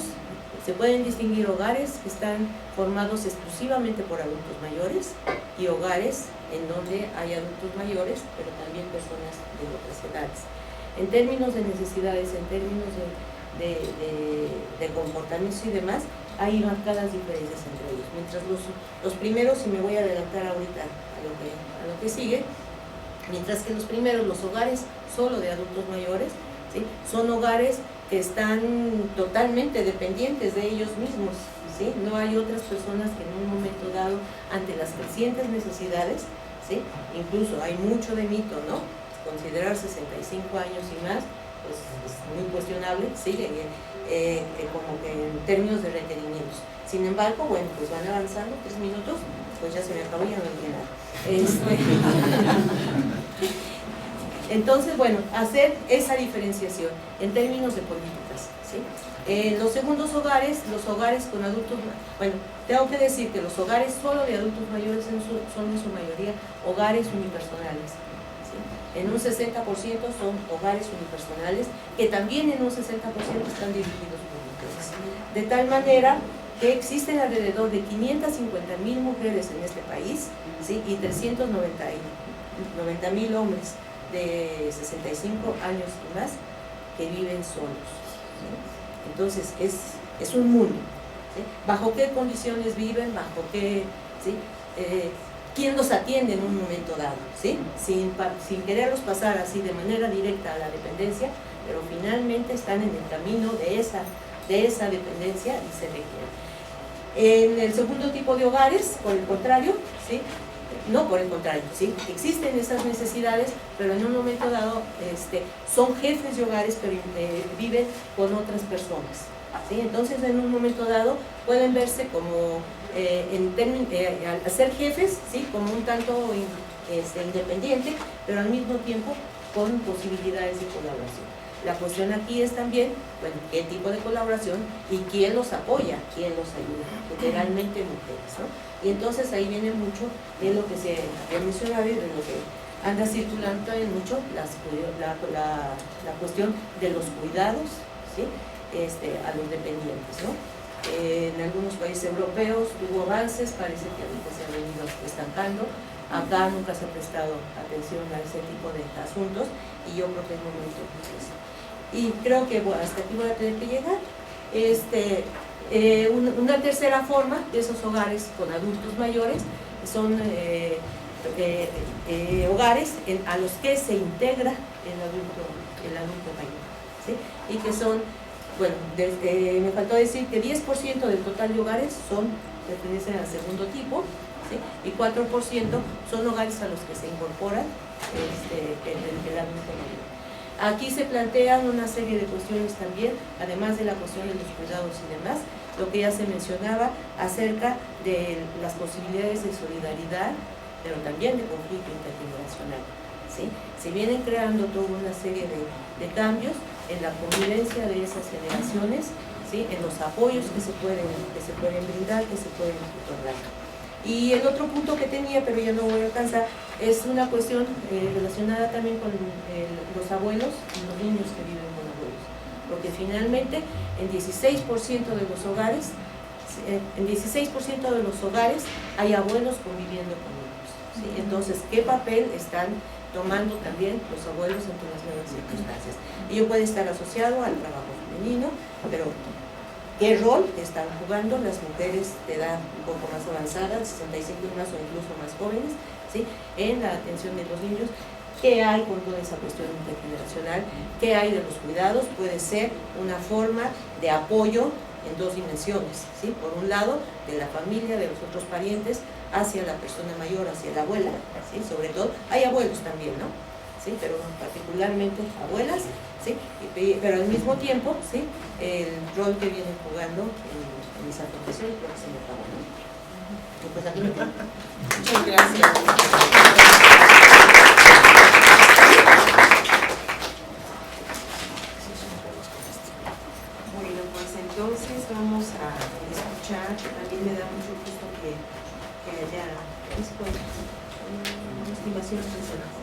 se pueden distinguir hogares que están formados exclusivamente por adultos mayores y hogares en donde hay adultos mayores, pero también personas de otras edades. En términos de necesidades, en términos de comportamientos y demás, hay marcadas diferencias entre ellos. Mientras los primeros, y me voy a adelantar ahorita a lo que sigue, mientras que los primeros, los hogares solo de adultos mayores, ¿sí?, son hogares que están totalmente dependientes de ellos mismos, ¿sí? No hay otras personas que en un momento dado, ante las crecientes necesidades, ¿sí?, incluso hay mucho de mito, ¿no?, considerar 65 años y más, pues es muy cuestionable, ¿sí?, como que en términos de requerimientos. Sin embargo, bueno, pues van avanzando, 3 minutos, pues ya se me acabó, ya no dije nada. Entonces, bueno, hacer esa diferenciación en términos de políticas, ¿sí? Los segundos hogares, los hogares con adultos, bueno, tengo que decir que los hogares solo de adultos mayores son en su mayoría hogares unipersonales, ¿sí? En un 60% son hogares unipersonales, que también en un 60% están dirigidos por mujeres. De tal manera que existen alrededor de 550,000 mujeres en este país, ¿sí?, y 390,000 hombres de 65 años y más que viven solos, ¿sí? Entonces es un mundo, ¿sí? ¿Bajo qué condiciones viven? ¿Bajo qué? ¿Sí? ¿Quién los atiende en un momento dado? ¿Sí? Sin quererlos pasar así de manera directa a la dependencia, pero finalmente están en el camino de esa dependencia y se requieren. En el segundo tipo de hogares, por el contrario, ¿sí?, no por el contrario, ¿sí?, existen esas necesidades, pero en un momento dado son jefes de hogares, pero viven con otras personas, ¿sí? Entonces en un momento dado pueden verse como, al ser jefes, ¿sí?, como un tanto independiente, pero al mismo tiempo con posibilidades de colaboración. La cuestión aquí es también, bueno, qué tipo de colaboración y quién los apoya, quién los ayuda, generalmente mujeres, ¿no? Y entonces ahí viene mucho de lo que se había mencionado y de lo que anda circulando también mucho, la cuestión de los cuidados, ¿sí?, a los dependientes, ¿no? En algunos países europeos hubo avances, parece que ahorita se ha venido estancando. Acá nunca se ha prestado atención a ese tipo de asuntos y yo creo que es momento de eso. Y creo que bueno, hasta aquí voy a tener que llegar. Una tercera forma de esos hogares con adultos mayores son hogares a los que se integra el adulto mayor, ¿sí?, y que son, bueno, me faltó decir que 10% del total de hogares pertenecen al segundo tipo, ¿sí?, y 4% son hogares a los que se incorpora el adulto mayor. Aquí se plantean una serie de cuestiones también, además de la cuestión de los cuidados y demás, lo que ya se mencionaba acerca de las posibilidades de solidaridad, pero también de conflicto intergeneracional, ¿sí? Se vienen creando toda una serie de cambios en la convivencia de esas generaciones, ¿sí? En los apoyos que se pueden brindar, que se pueden otorgar. Y el otro punto que tenía, pero ya no voy a alcanzar, es una cuestión relacionada también con los abuelos y los niños que viven con abuelos. Porque finalmente en 16% de los hogares, hay abuelos conviviendo con niños, ¿sí? Entonces, ¿qué papel están tomando también los abuelos ante las nuevas circunstancias? Ello puede estar asociado al trabajo femenino, pero ¿qué rol están jugando las mujeres de edad un poco más avanzada, 65 y más o incluso más jóvenes, ¿sí? En la atención de los niños? ¿Qué hay con toda esa cuestión intergeneracional? ¿Qué hay de los cuidados? Puede ser una forma de apoyo en dos dimensiones, ¿sí? Por un lado, de la familia, de los otros parientes, hacia la persona mayor, hacia la abuela, ¿sí? Sobre todo, hay abuelos también, ¿no? ¿Sí? Pero particularmente abuelas, ¿sí? Pero al mismo tiempo, ¿sí? El rol que vienen jugando en esa profesión, creo que se me acabó, ¿no? Y pues aquí me quedo. Muchas gracias. Bueno, pues entonces vamos a escuchar. También me da mucho gusto que haya una estimación personal.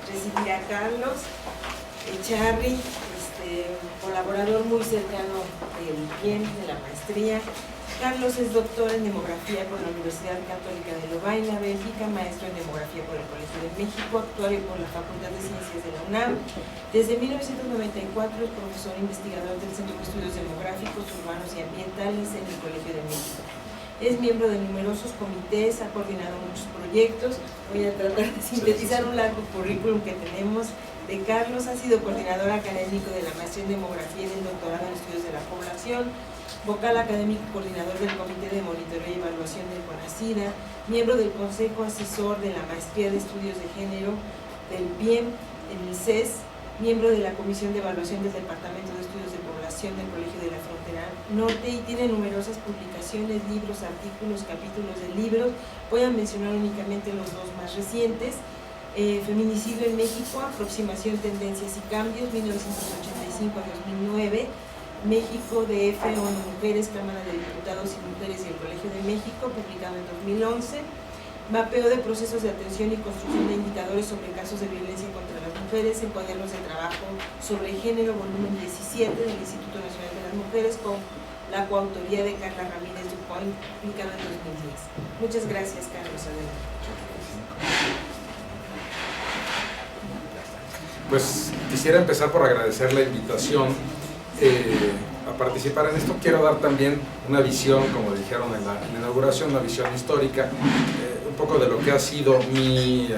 Recibir a Carlos Echarri, colaborador muy cercano del PIEM, de la maestría. Carlos es doctor en demografía por la Universidad Católica de Lovaina, Bélgica, maestro en demografía por el Colegio de México, actuario por la Facultad de Ciencias de la UNAM. Desde 1994 es profesor investigador del Centro de Estudios Demográficos, Urbanos y Ambientales en el Colegio de México. Es miembro de numerosos comités, ha coordinado muchos proyectos. Voy a tratar de sintetizar un largo currículum que tenemos de Carlos. Ha sido coordinador académico de la maestría en demografía y del doctorado en estudios de la población, vocal académico coordinador del Comité de Monitoreo y Evaluación del CONACYDA, miembro del Consejo Asesor de la Maestría de Estudios de Género del PIEM en el CES, miembro de la Comisión de Evaluación del Departamento de Estudios de Población del Colegio de la Frontera Norte, y tiene numerosas publicaciones, libros, artículos, capítulos de libros. Voy a mencionar únicamente los dos más recientes. Feminicidio en México, aproximación, tendencias y cambios, 1985 a 2009, México DF, ONU Mujeres, Cámara de Diputados y Mujeres y el Colegio de México, publicado en 2011, mapeo de procesos de atención y construcción de indicadores sobre casos de violencia contra las mujeres en cuadernos de trabajo sobre género, volumen 17 del Instituto Nacional de las Mujeres, con la coautoría de Carla Ramírez Dupoint, publicado en 2010. Muchas gracias, Carlos. Adelante. Pues quisiera empezar por agradecer la invitación a participar en esto. Quiero dar también una visión, como dijeron en la inauguración, una visión histórica, un poco de lo que ha sido mi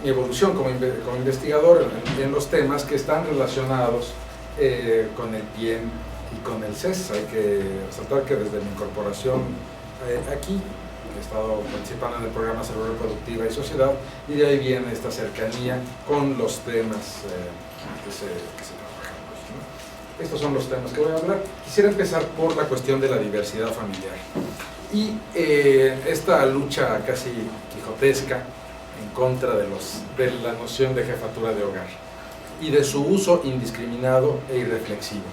evolución como investigador en los temas que están relacionados con el PIEM y con el CES. Hay que resaltar que desde mi incorporación aquí he estado participando en el programa Salud Reproductiva y Sociedad, y de ahí viene esta cercanía con los temas que se trabajan hoy, ¿no? Estos son los temas que voy a hablar. Quisiera empezar por la cuestión de la diversidad familiar y esta lucha casi quijotesca en contra de la noción de jefatura de hogar y de su uso indiscriminado e irreflexivo.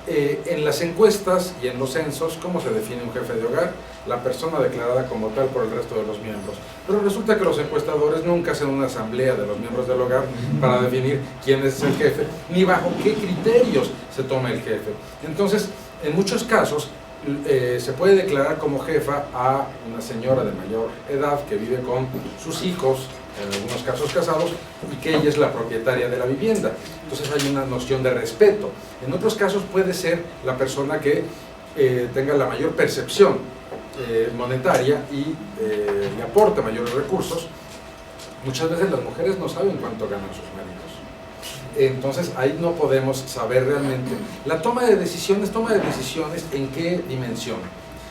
En las encuestas y en los censos, ¿cómo se define un jefe de hogar? La persona declarada como tal por el resto de los miembros. Pero resulta que los encuestadores nunca hacen una asamblea de los miembros del hogar para definir quién es el jefe, ni bajo qué criterios se toma el jefe. Entonces, en muchos casos, se puede declarar como jefa a una señora de mayor edad que vive con sus hijos, en algunos casos casados, y que ella es la propietaria de la vivienda. Entonces hay una noción de respeto. En otros casos puede ser la persona que tenga la mayor percepción monetaria y le aporte mayores recursos. Muchas veces las mujeres no saben cuánto ganan sus maridos. Entonces ahí no podemos saber realmente. La toma de decisiones en qué dimensión.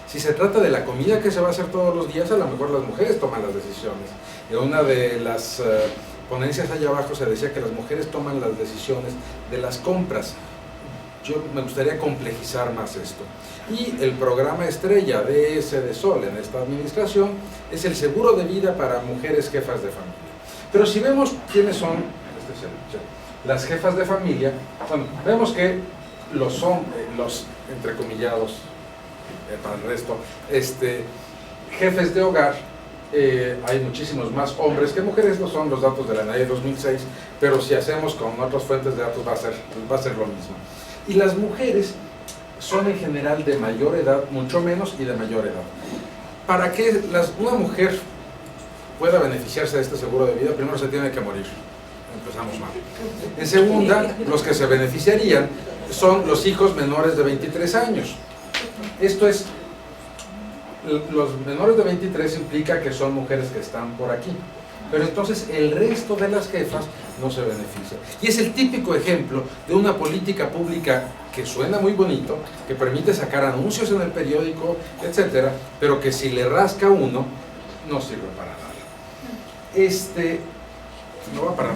Si se trata de la comida que se va a hacer todos los días, a lo mejor las mujeres toman las decisiones. En una de las ponencias allá abajo se decía que las mujeres toman las decisiones de las compras. yo me gustaría complejizar más esto. Y el programa estrella de Sol en esta administración es el seguro de vida para mujeres jefas de familia. Pero si vemos quiénes son las jefas de familia, bueno, vemos que los entrecomillados, para el resto, jefes de hogar, hay muchísimos más hombres que mujeres, no son los datos de la NAE 2006, pero si hacemos con otras fuentes de datos va a ser lo mismo. Y las mujeres son en general de mayor edad, mucho menos, y de mayor edad. Para que una mujer pueda beneficiarse de este seguro de vida, primero se tiene que morir. Empezamos mal. En segunda, los que se beneficiarían son los hijos menores de 23 años. Esto es, los menores de 23 implica que son mujeres que están por aquí. Pero entonces el resto de las jefas no se beneficia. Y es el típico ejemplo de una política pública que suena muy bonito, que permite sacar anuncios en el periódico, etcétera, pero que si le rasca uno, no sirve para nada. No va a parar,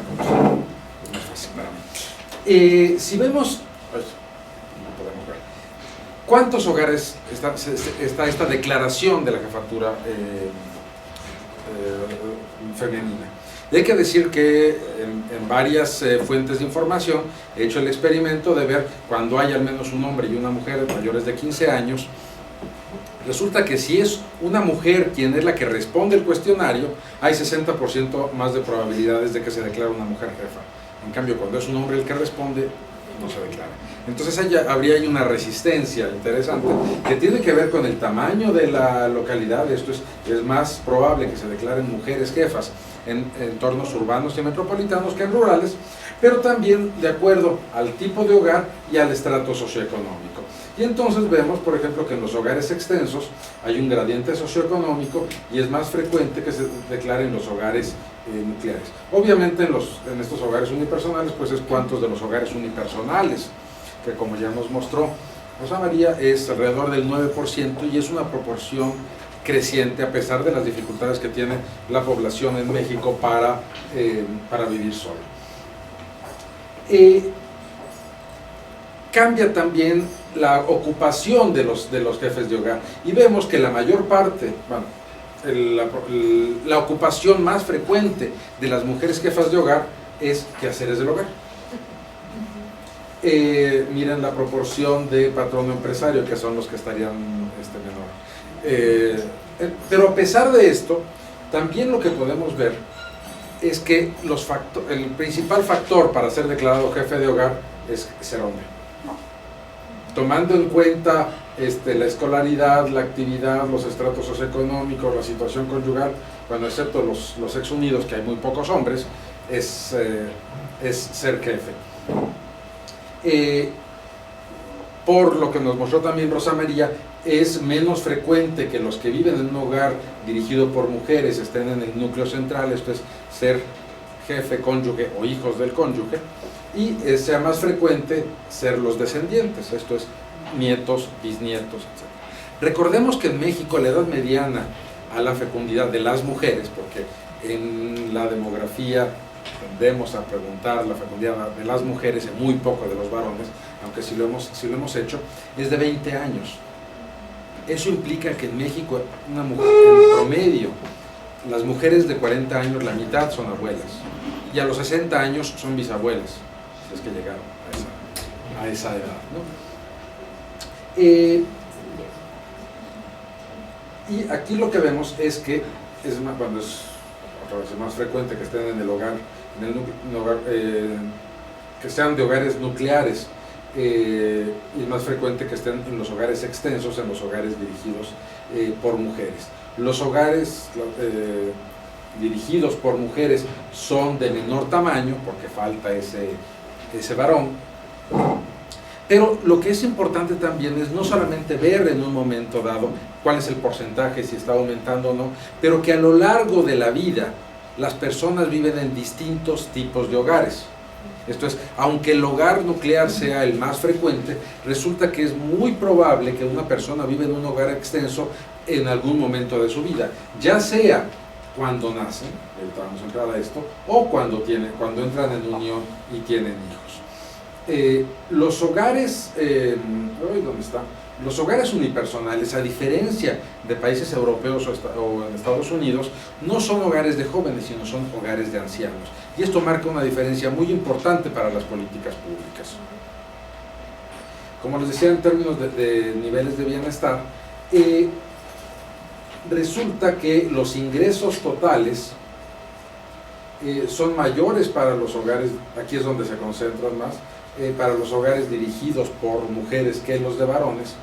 es más fácil para mí. Si vemos, no podemos ver, ¿cuántos hogares está esta declaración de la jefatura femenina? Y hay que decir que en varias fuentes de información he hecho el experimento de ver cuando hay al menos un hombre y una mujer mayores de 15 años. Resulta que si es una mujer quien es la que responde el cuestionario, hay 60% más de probabilidades de que se declare una mujer jefa. En cambio, cuando es un hombre el que responde, no se declara. Entonces habría ahí una resistencia interesante que tiene que ver con el tamaño de la localidad. Esto es más probable que se declaren mujeres jefas en entornos urbanos y metropolitanos que en rurales, pero también de acuerdo al tipo de hogar y al estrato socioeconómico. Y entonces vemos, por ejemplo, que en los hogares extensos hay un gradiente socioeconómico y es más frecuente que se declaren los hogares nucleares. Obviamente en estos hogares unipersonales, pues es cuántos de los hogares unipersonales, que como ya nos mostró Rosa María, es alrededor del 9% y es una proporción creciente a pesar de las dificultades que tiene la población en México para vivir sola. Cambia también la ocupación de los jefes de hogar y vemos que la mayor parte, la ocupación más frecuente de las mujeres jefas de hogar es quehaceres del hogar. Miren la proporción de patrono empresario, que son los que estarían menor. Pero a pesar de esto, también lo que podemos ver es que el principal factor para ser declarado jefe de hogar es ser hombre. Tomando en cuenta la escolaridad, la actividad, los estratos socioeconómicos, la situación conyugal, bueno, excepto los ex unidos, que hay muy pocos hombres, es ser jefe. Por lo que nos mostró también Rosa María, es menos frecuente que los que viven en un hogar dirigido por mujeres estén en el núcleo central, esto es ser jefe, cónyuge o hijos del cónyuge, y sea más frecuente ser los descendientes, esto es nietos, bisnietos, etc. Recordemos que en México la edad mediana a la fecundidad de las mujeres, porque en la demografía tendemos a preguntar la fecundidad de las mujeres y muy poco de los varones, aunque si lo hemos hecho, es de 20 años. Eso implica que en México, una mujer, en promedio, las mujeres de 40 años, la mitad son abuelas, y a los 60 años son bisabuelas, si es que llegaron a esa edad, ¿no? Y aquí lo que vemos es que es más frecuente que estén en el hogar, que sean de hogares nucleares, y es más frecuente que estén en los hogares extensos, en los hogares dirigidos por mujeres. Los hogares dirigidos por mujeres son de menor tamaño porque falta ese varón, pero lo que es importante también es no solamente ver en un momento dado cuál es el porcentaje, si está aumentando o no, pero que a lo largo de la vida las personas viven en distintos tipos de hogares. Esto es, aunque el hogar nuclear sea el más frecuente, resulta que es muy probable que una persona viva en un hogar extenso en algún momento de su vida, ya sea cuando nacen, ahorita vamos a entrar a esto, o cuando entran en unión y tienen hijos. los hogares, ¿dónde está? Los hogares unipersonales, a diferencia de países europeos o en Estados Unidos, no son hogares de jóvenes, sino son hogares de ancianos. Y esto marca una diferencia muy importante para las políticas públicas. Como les decía, en términos de niveles de bienestar, resulta que los ingresos totales son mayores para los hogares, aquí es donde se concentran más, para los hogares dirigidos por mujeres que los de varones.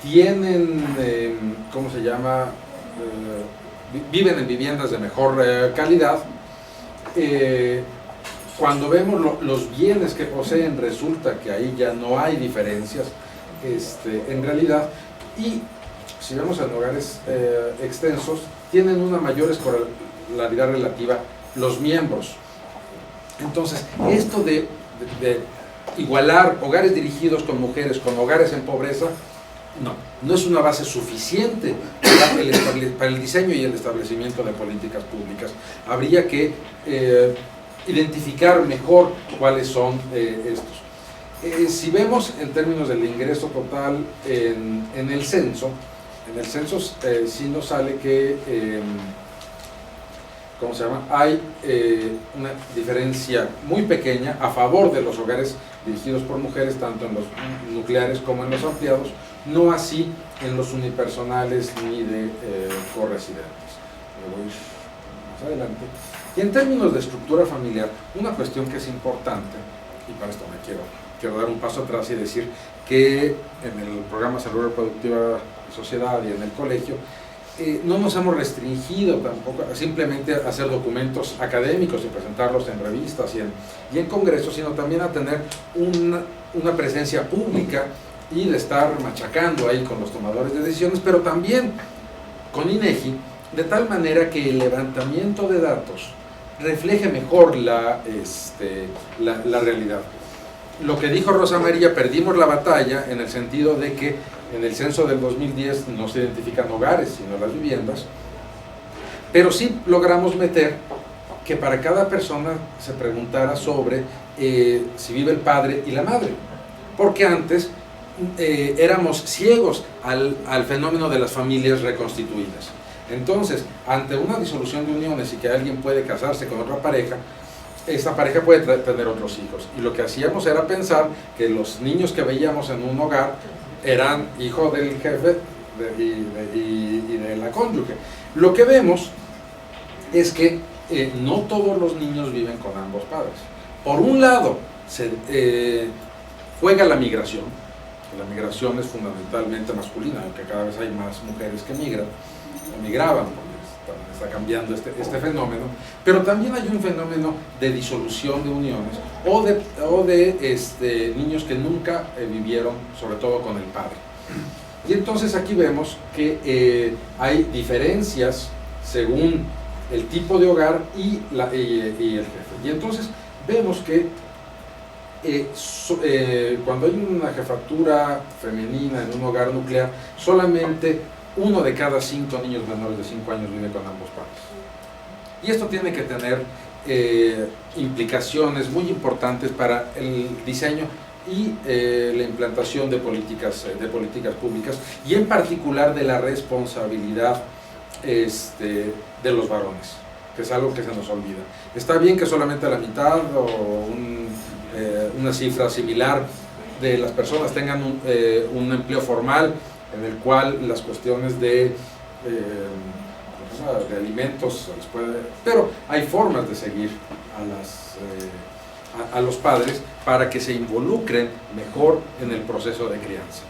Tienen, ¿cómo se llama? Viven en viviendas de mejor calidad. Cuando vemos los bienes que poseen, resulta que ahí ya no hay diferencias en realidad. Y si vemos en hogares extensos, tienen una mayor escolaridad relativa los miembros. Entonces, esto de igualar hogares dirigidos con mujeres con hogares en pobreza, no es una base suficiente para el diseño y el establecimiento de políticas públicas. Habría que identificar mejor cuáles son estos. Si vemos en términos del ingreso total en el censo sí nos sale que ¿cómo se llama? Hay una diferencia muy pequeña a favor de los hogares dirigidos por mujeres, tanto en los nucleares como en los ampliados, no así en los unipersonales ni de corresidentes. Me voy más adelante. Y en términos de estructura familiar, una cuestión que es importante, y para esto quiero dar un paso atrás y decir que en el programa Salud Reproductiva y Sociedad y en el colegio, no nos hemos restringido tampoco a simplemente a hacer documentos académicos y presentarlos en revistas y en congresos, sino también a tener una presencia pública y de estar machacando ahí con los tomadores de decisiones, pero también con INEGI, de tal manera que el levantamiento de datos refleje mejor la realidad. Lo que dijo Rosa María, perdimos la batalla en el sentido de que en el censo del 2010 no se identifican hogares, sino las viviendas, pero sí logramos meter que para cada persona se preguntara sobre si vive el padre y la madre, porque antes éramos ciegos al fenómeno de las familias reconstituidas. Entonces, ante una disolución de uniones y que alguien puede casarse con otra pareja, esta pareja puede tener otros hijos. Y lo que hacíamos era pensar que los niños que veíamos en un hogar eran hijos del jefe y de la cónyuge. Lo que vemos es que no todos los niños viven con ambos padres. Por un lado, juega la migración. La migración es fundamentalmente masculina, aunque cada vez hay más mujeres que migraban, porque está cambiando este fenómeno, pero también hay un fenómeno de disolución de uniones o de niños que nunca vivieron, sobre todo con el padre. Y entonces aquí vemos que hay diferencias según el tipo de hogar y el jefe. Y entonces vemos que cuando hay una jefatura femenina en un hogar nuclear, solamente 1 de cada 5 niños menores de 5 años vive con ambos padres. Y esto tiene que tener implicaciones muy importantes para el diseño y la implantación de políticas públicas, y en particular de la responsabilidad de los varones, que es algo que se nos olvida. Está bien que solamente la mitad o una cifra similar de las personas tengan un empleo formal, en el cual las cuestiones de alimentos se les puede, pero hay formas de seguir a los padres para que se involucren mejor en el proceso de crianza.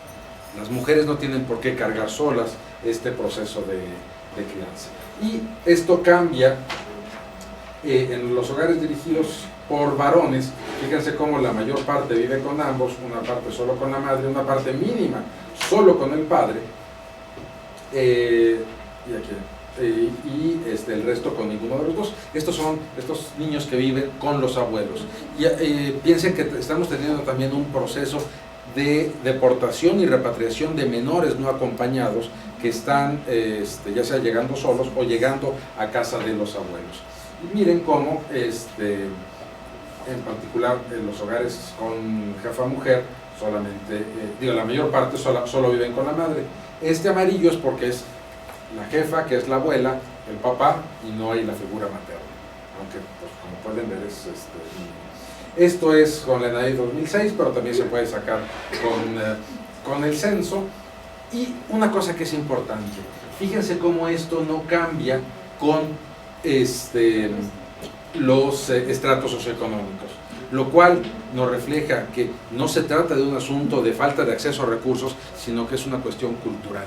Las mujeres no tienen por qué cargar solas este proceso de crianza. Y esto cambia en los hogares dirigidos por varones. Fíjense cómo la mayor parte vive con ambos, una parte solo con la madre, una parte mínima solo con el padre, el resto con ninguno de los dos. Estos son estos niños que viven con los abuelos. Y piensen que estamos teniendo también un proceso de deportación y repatriación de menores no acompañados que están ya sea llegando solos o llegando a casa de los abuelos. Y miren cómo en particular en los hogares con jefa mujer, solamente, la mayor parte solo viven con la madre. Este amarillo es porque es la jefa, que es la abuela, el papá, y no hay la figura materna. Aunque, pues, como pueden ver, esto es con la ENADI 2006, pero también se puede sacar con el censo. Y una cosa que es importante, fíjense cómo esto no cambia con los estratos socioeconómicos, lo cual nos refleja que no se trata de un asunto de falta de acceso a recursos, sino que es una cuestión cultural,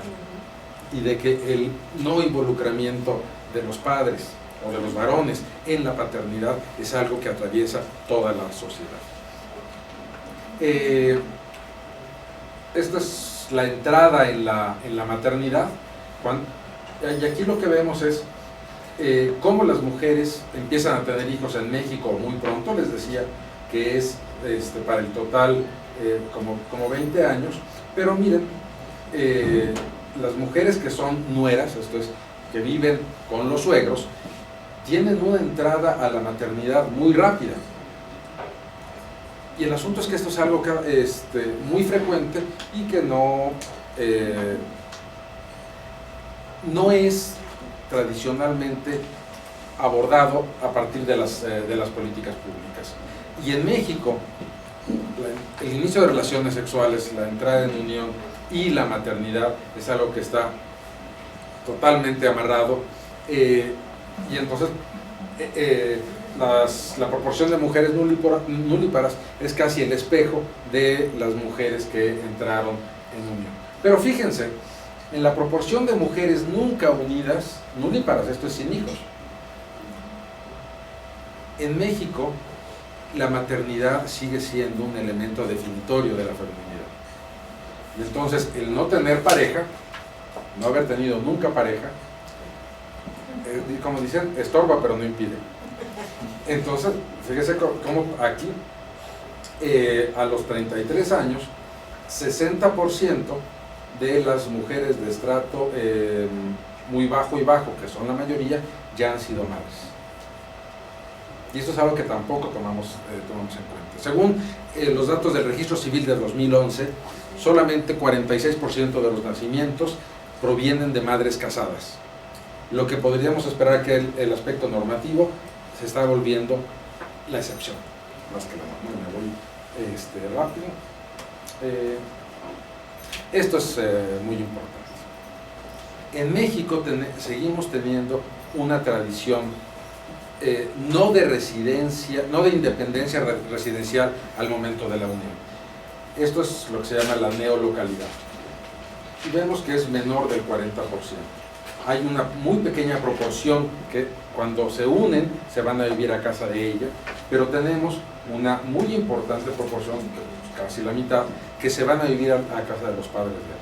y de que el no involucramiento de los padres o de los varones en la paternidad es algo que atraviesa toda la sociedad. Esta es la entrada en la maternidad, y aquí lo que vemos es cómo las mujeres empiezan a tener hijos en México muy pronto. Les decía que es para el total como 20 años, pero miren, las mujeres que son nueras, esto es, que viven con los suegros, tienen una entrada a la maternidad muy rápida. Y el asunto es que esto es algo muy frecuente y que no es tradicionalmente abordado a partir de las políticas públicas. Y en México, el inicio de relaciones sexuales, la entrada en unión y la maternidad es algo que está totalmente amarrado, y entonces la proporción de mujeres nulíparas es casi el espejo de las mujeres que entraron en unión. Pero fíjense, en la proporción de mujeres nunca unidas, nulíparas, esto es sin hijos, en México la maternidad sigue siendo un elemento definitorio de la feminidad. Y entonces el no tener pareja, no haber tenido nunca pareja, como dicen, estorba pero no impide. Entonces, fíjese cómo aquí, a los 33 años, 60% de las mujeres de estrato muy bajo y bajo, que son la mayoría, ya han sido madres. Y esto es algo que tampoco tomamos en cuenta. Según los datos del Registro Civil de 2011, solamente 46% de los nacimientos provienen de madres casadas. Lo que podríamos esperar que el aspecto normativo se está volviendo la excepción, más que la norma. Me voy rápido. Esto es muy importante. En México seguimos teniendo una tradición no de residencia, no de independencia residencial al momento de la unión. Esto es lo que se llama la neolocalidad. Y vemos que es menor del 40%. Hay una muy pequeña proporción que cuando se unen se van a vivir a casa de ella, pero tenemos una muy importante proporción, casi la mitad, que se van a vivir a casa de los padres de ella.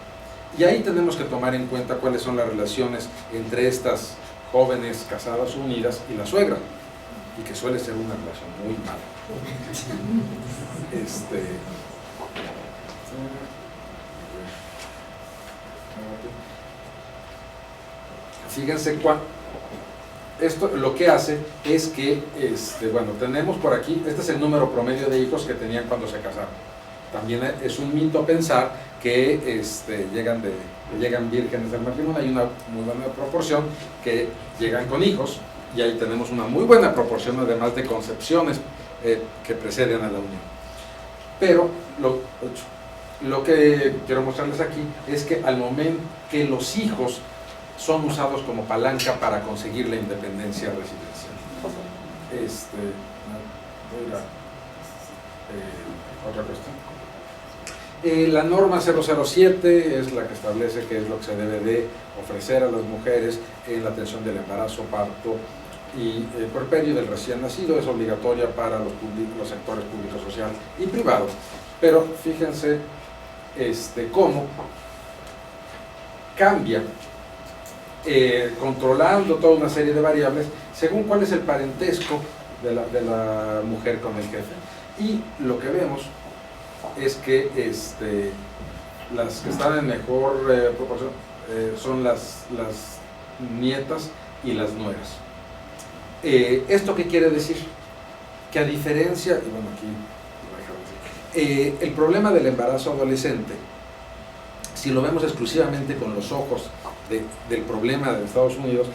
Y ahí tenemos que tomar en cuenta cuáles son las relaciones entre estas jóvenes casadas unidas y la suegra, y que suele ser una relación muy mala. Fíjense esto lo que hace es que, bueno, tenemos por aquí, este es el número promedio de hijos que tenían cuando se casaron. También es un mito pensar que llegan vírgenes del matrimonio. Hay una muy buena proporción que llegan con hijos, y ahí tenemos una muy buena proporción además de concepciones que preceden a la unión. Pero lo que quiero mostrarles aquí es que al momento que los hijos son usados como palanca para conseguir la independencia residencial. Otra cuestión. La norma 007 es la que establece qué es lo que se debe de ofrecer a las mujeres en la atención del embarazo, parto y puerperio del recién nacido. Es obligatoria para los sectores público, social y privado. Pero fíjense cómo cambia, controlando toda una serie de variables según cuál es el parentesco de la mujer con el jefe. Y lo que vemos es que las que están en mejor proporción son las nietas y las nueras. ¿Esto qué quiere decir? que a diferencia, y bueno, aquí el problema del embarazo adolescente, si lo vemos exclusivamente con los ojos del problema de Estados Unidos,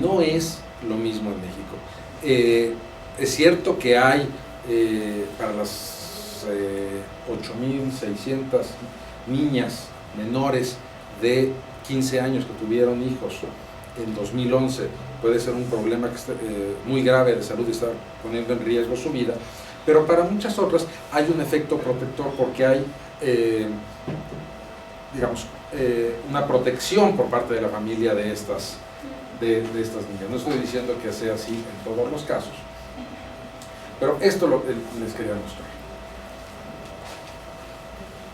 no es lo mismo en México. Es cierto que hay para las 8.600 niñas menores de 15 años que tuvieron hijos en 2011, puede ser un problema muy grave de salud y está poniendo en riesgo su vida, pero para muchas otras hay un efecto protector porque hay, digamos, una protección por parte de la familia de estas niñas. No estoy diciendo que sea así en todos los casos, pero esto les quería mostrar.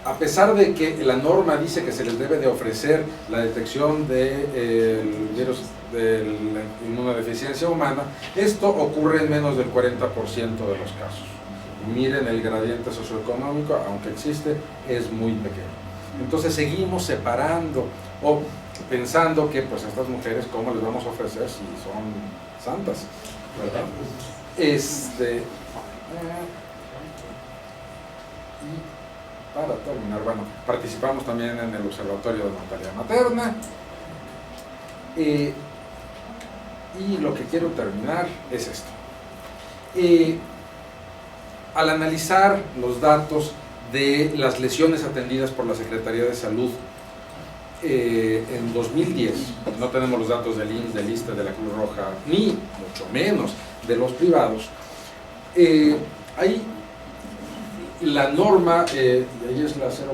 A pesar de que la norma dice que se les debe de ofrecer la detección del virus de la inmunodeficiencia humana, esto ocurre en menos del 40% de los casos. Miren, el gradiente socioeconómico, aunque existe, es muy pequeño. Entonces seguimos separando o pensando que pues a estas mujeres, ¿cómo les vamos a ofrecer si son santas? ¿Verdad? Y para terminar, bueno, participamos también en el Observatorio de Mortalidad Materna. Y lo que quiero terminar es esto. Al analizar los datos de las lesiones atendidas por la Secretaría de Salud en 2010, no tenemos los datos del IMSS, del ISSSTE, de la Cruz Roja, ni mucho menos de los privados, hay la norma, y ahí es la 046,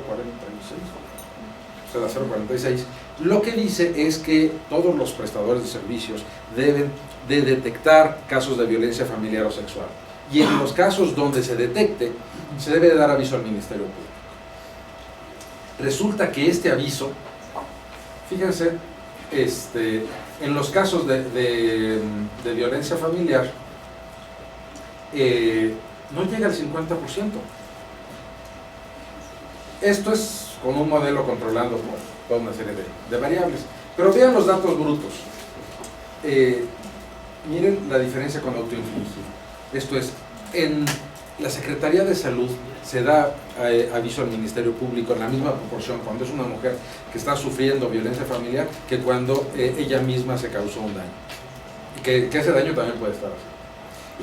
o sea, la 046, lo que dice es que todos los prestadores de servicios deben de detectar casos de violencia familiar o sexual, y en los casos donde se detecte, se debe de dar aviso al Ministerio Público. Resulta que este aviso, fíjense, en los casos de violencia familiar, no llega al 50%. Esto es con un modelo controlando por toda una serie de variables. Pero vean los datos brutos. Miren la diferencia con autoinfligido. Esto es, en la Secretaría de Salud se da aviso al Ministerio Público en la misma proporción cuando es una mujer que está sufriendo violencia familiar que cuando ella misma se causó un daño. Y que ese daño también puede estar así.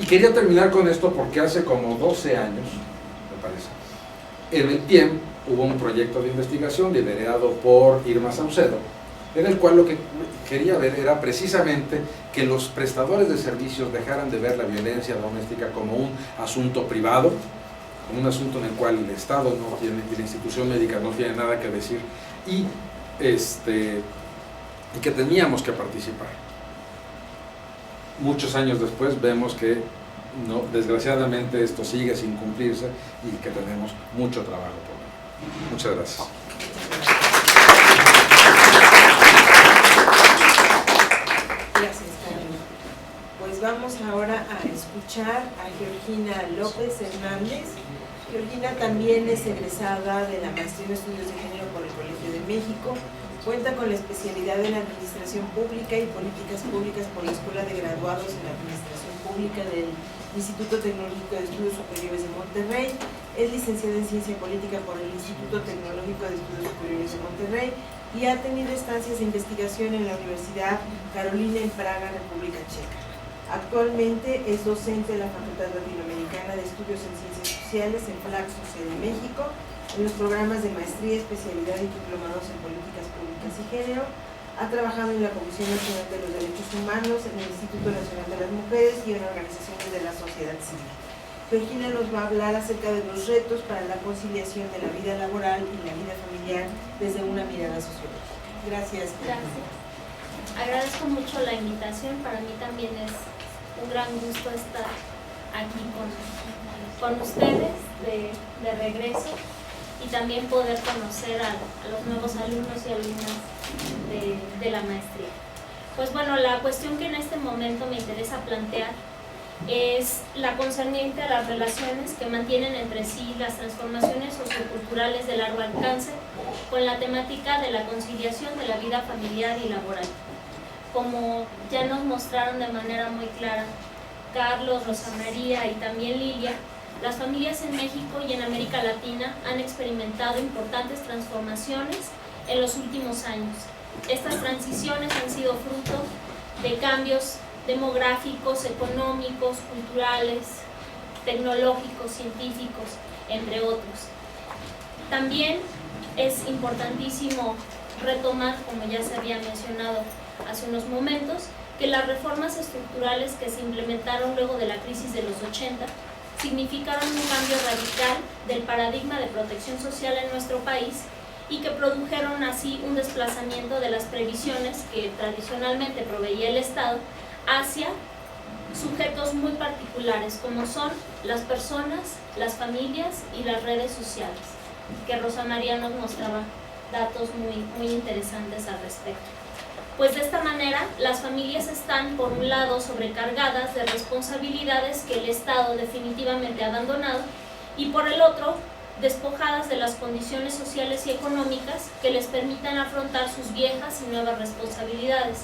Y quería terminar con esto porque hace como 12 años, me parece, en el PIEM hubo un proyecto de investigación liderado por Irma Saucedo, en el cual lo que quería ver era precisamente que los prestadores de servicios dejaran de ver la violencia doméstica como un asunto privado, como un asunto en el cual el Estado no tiene, y la institución médica no tiene nada que decir, y que teníamos que participar. Muchos años después vemos que no, desgraciadamente esto sigue sin cumplirse y que tenemos mucho trabajo por ello. Muchas gracias. Gracias, Carlos. Pues vamos ahora a escuchar a Georgina López Hernández. Georgina también es egresada de la Maestría en Estudios de Género por el Colegio de México. Cuenta con la especialidad en Administración Pública y Políticas Públicas por la Escuela de Graduados en Administración Pública del Instituto Tecnológico de Estudios Superiores de Monterrey. Es licenciada en Ciencia Política por el Instituto Tecnológico de Estudios Superiores de Monterrey y ha tenido estancias de investigación en la Universidad Carolina en Praga, República Checa. Actualmente es docente de la Facultad Latinoamericana de Estudios en Ciencias Sociales en Flaxo, sede de México, en los programas de maestría, especialidad y diplomados en políticas públicas y género. Ha trabajado en la Comisión Nacional de los Derechos Humanos, en el Instituto Nacional de las Mujeres y en organizaciones de la sociedad civil. Georgina nos va a hablar acerca de los retos para la conciliación de la vida laboral y la vida familiar desde una mirada sociológica. Gracias. Gracias. Agradezco mucho la invitación. Para mí también es un gran gusto estar aquí con ustedes de regreso y también poder conocer a los nuevos alumnos y alumnas de la maestría. Pues bueno, la cuestión que en este momento me interesa plantear es la concerniente a las relaciones que mantienen entre sí las transformaciones socioculturales de largo alcance con la temática de la conciliación de la vida familiar y laboral. Como ya nos mostraron de manera muy clara Carlos, Rosa María y también Lilia, las familias en México y en América Latina han experimentado importantes transformaciones en los últimos años. Estas transiciones han sido fruto de cambios demográficos, económicos, culturales, tecnológicos, científicos, entre otros. También es importantísimo retomar, como ya se había mencionado hace unos momentos, que las reformas estructurales que se implementaron luego de la crisis de los 80 significaron un cambio radical del paradigma de protección social en nuestro país y que produjeron así un desplazamiento de las previsiones que tradicionalmente proveía el Estado hacia sujetos muy particulares, como son las personas, las familias y las redes sociales, que Rosa María nos mostraba datos muy interesantes al respecto. Pues de esta manera, las familias están, por un lado, sobrecargadas de responsabilidades que el Estado definitivamente ha abandonado, y por el otro, despojadas de las condiciones sociales y económicas que les permitan afrontar sus viejas y nuevas responsabilidades,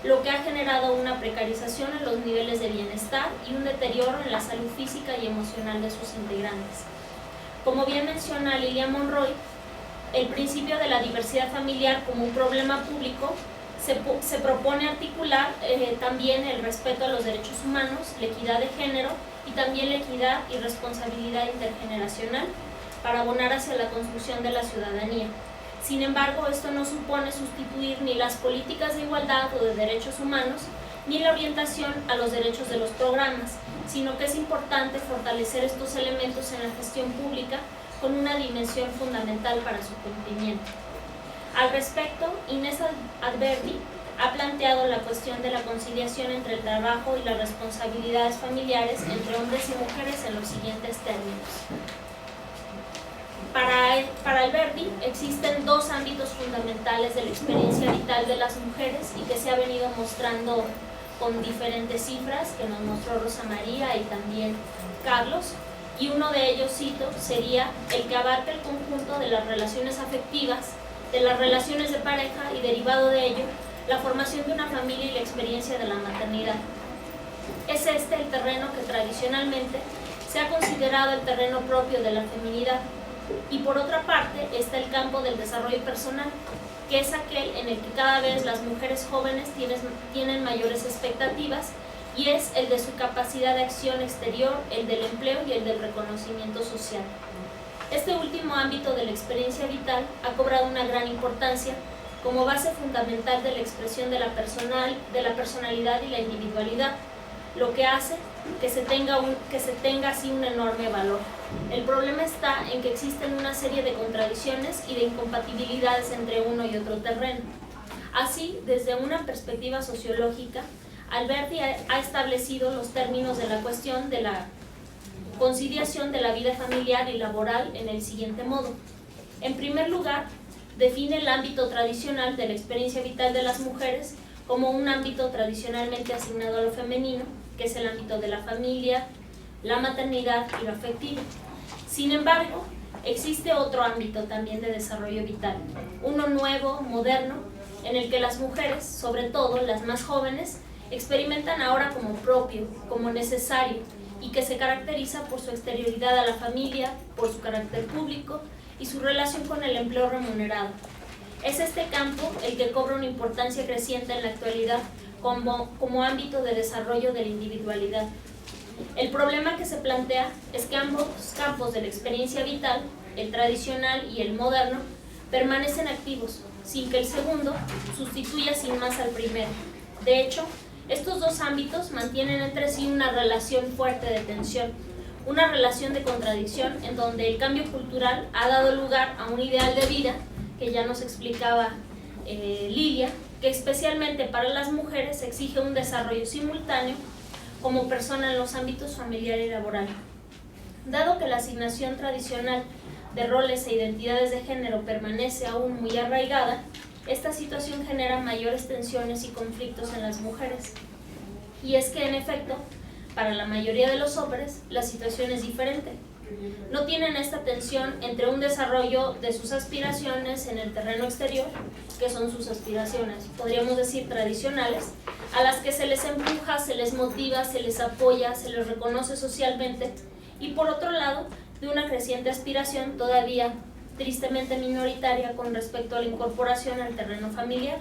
lo que ha generado una precarización en los niveles de bienestar y un deterioro en la salud física y emocional de sus integrantes. Como bien menciona Lilia Monroy, el principio de la diversidad familiar como un problema público se propone articular también el respeto a los derechos humanos, la equidad de género y también la equidad y responsabilidad intergeneracional para abonar hacia la construcción de la ciudadanía. Sin embargo, esto no supone sustituir ni las políticas de igualdad o de derechos humanos, ni la orientación a los derechos de los programas, sino que es importante fortalecer estos elementos en la gestión pública con una dimensión fundamental para su cumplimiento. Al respecto, Inés Alberdi ha planteado la cuestión de la conciliación entre el trabajo y las responsabilidades familiares entre hombres y mujeres en los siguientes términos. Para Alberdi existen dos ámbitos fundamentales de la experiencia vital de las mujeres y que se ha venido mostrando con diferentes cifras que nos mostró Rosa María y también Carlos, y uno de ellos, cito, sería el que abarca el conjunto de las relaciones afectivas, de las relaciones de pareja y, derivado de ello, la formación de una familia y la experiencia de la maternidad. Es este el terreno que tradicionalmente se ha considerado el terreno propio de la feminidad, y por otra parte está el campo del desarrollo personal, que es aquel en el que cada vez las mujeres jóvenes tienen mayores expectativas, y es el de su capacidad de acción exterior, el del empleo y el del reconocimiento social. Este último ámbito de la experiencia vital ha cobrado una gran importancia como base fundamental de la expresión de la personalidad y la individualidad, lo que hace que se tenga así un enorme valor. El problema está en que existen una serie de contradicciones y de incompatibilidades entre uno y otro terreno. Así, desde una perspectiva sociológica, Alberdi ha establecido los términos de la cuestión de la conciliación de la vida familiar y laboral en el siguiente modo. En primer lugar, define el ámbito tradicional de la experiencia vital de las mujeres como un ámbito tradicionalmente asignado a lo femenino, que es el ámbito de la familia, la maternidad y lo afectivo. Sin embargo, existe otro ámbito también de desarrollo vital, uno nuevo, moderno, en el que las mujeres, sobre todo las más jóvenes, experimentan ahora como propio, como necesario, y que se caracteriza por su exterioridad a la familia, por su carácter público y su relación con el empleo remunerado. Es este campo el que cobra una importancia creciente en la actualidad como ámbito de desarrollo de la individualidad. El problema que se plantea es que ambos campos de la experiencia vital, el tradicional y el moderno, permanecen activos, sin que el segundo sustituya sin más al primero. De hecho, estos dos ámbitos mantienen entre sí una relación fuerte de tensión, una relación de contradicción en donde el cambio cultural ha dado lugar a un ideal de vida que ya nos explicaba Lilia, que especialmente para las mujeres exige un desarrollo simultáneo como persona en los ámbitos familiar y laboral. Dado que la asignación tradicional de roles e identidades de género permanece aún muy arraigada, esta situación genera mayores tensiones y conflictos en las mujeres. Y es que, en efecto, para la mayoría de los hombres, la situación es diferente. No tienen esta tensión entre un desarrollo de sus aspiraciones en el terreno exterior, que son sus aspiraciones, podríamos decir, tradicionales, a las que se les empuja, se les motiva, se les apoya, se les reconoce socialmente, y por otro lado, de una creciente aspiración todavía tristemente minoritaria con respecto a la incorporación al terreno familiar,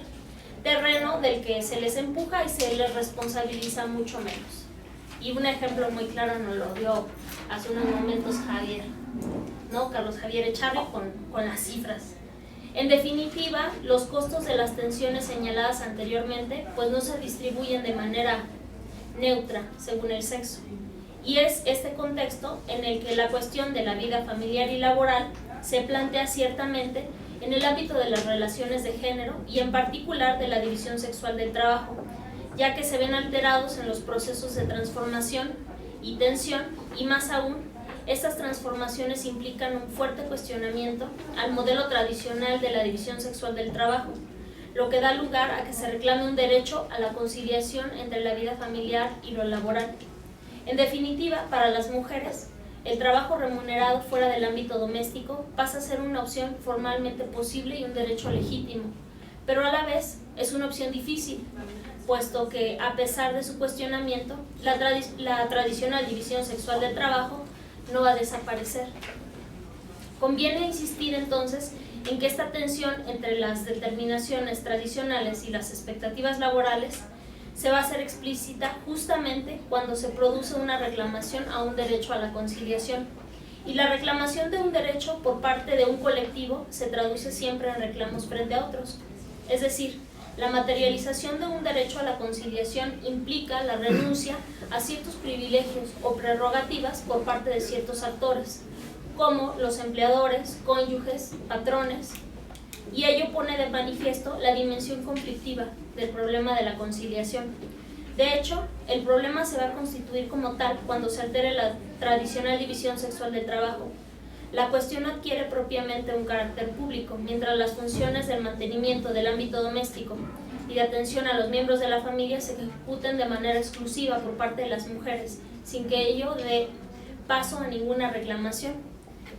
terreno del que se les empuja y se les responsabiliza mucho menos. Y un ejemplo muy claro nos lo dio hace unos momentos Javier, ¿no? Carlos Javier Echarri con las cifras. En definitiva, los costos de las tensiones señaladas anteriormente pues no se distribuyen de manera neutra según el sexo. Y es este contexto en el que la cuestión de la vida familiar y laboral se plantea ciertamente en el ámbito de las relaciones de género y en particular de la división sexual del trabajo, ya que se ven alterados en los procesos de transformación y tensión, y más aún, estas transformaciones implican un fuerte cuestionamiento al modelo tradicional de la división sexual del trabajo, lo que da lugar a que se reclame un derecho a la conciliación entre la vida familiar y lo laboral. En definitiva, para las mujeres, el trabajo remunerado fuera del ámbito doméstico pasa a ser una opción formalmente posible y un derecho legítimo, pero a la vez es una opción difícil, puesto que, a pesar de su cuestionamiento, la tradicional división sexual del trabajo no va a desaparecer. Conviene insistir entonces en que esta tensión entre las determinaciones tradicionales y las expectativas laborales se va a hacer explícita justamente cuando se produce una reclamación a un derecho a la conciliación. Y la reclamación de un derecho por parte de un colectivo se traduce siempre en reclamos frente a otros. Es decir, la materialización de un derecho a la conciliación implica la renuncia a ciertos privilegios o prerrogativas por parte de ciertos actores, como los empleadores, cónyuges, patrones, y ello pone de manifiesto la dimensión conflictiva del problema de la conciliación. De hecho, el problema se va a constituir como tal cuando se altere la tradicional división sexual del trabajo. La cuestión adquiere propiamente un carácter público, mientras las funciones del mantenimiento del ámbito doméstico y de atención a los miembros de la familia se ejecuten de manera exclusiva por parte de las mujeres, sin que ello dé paso a ninguna reclamación.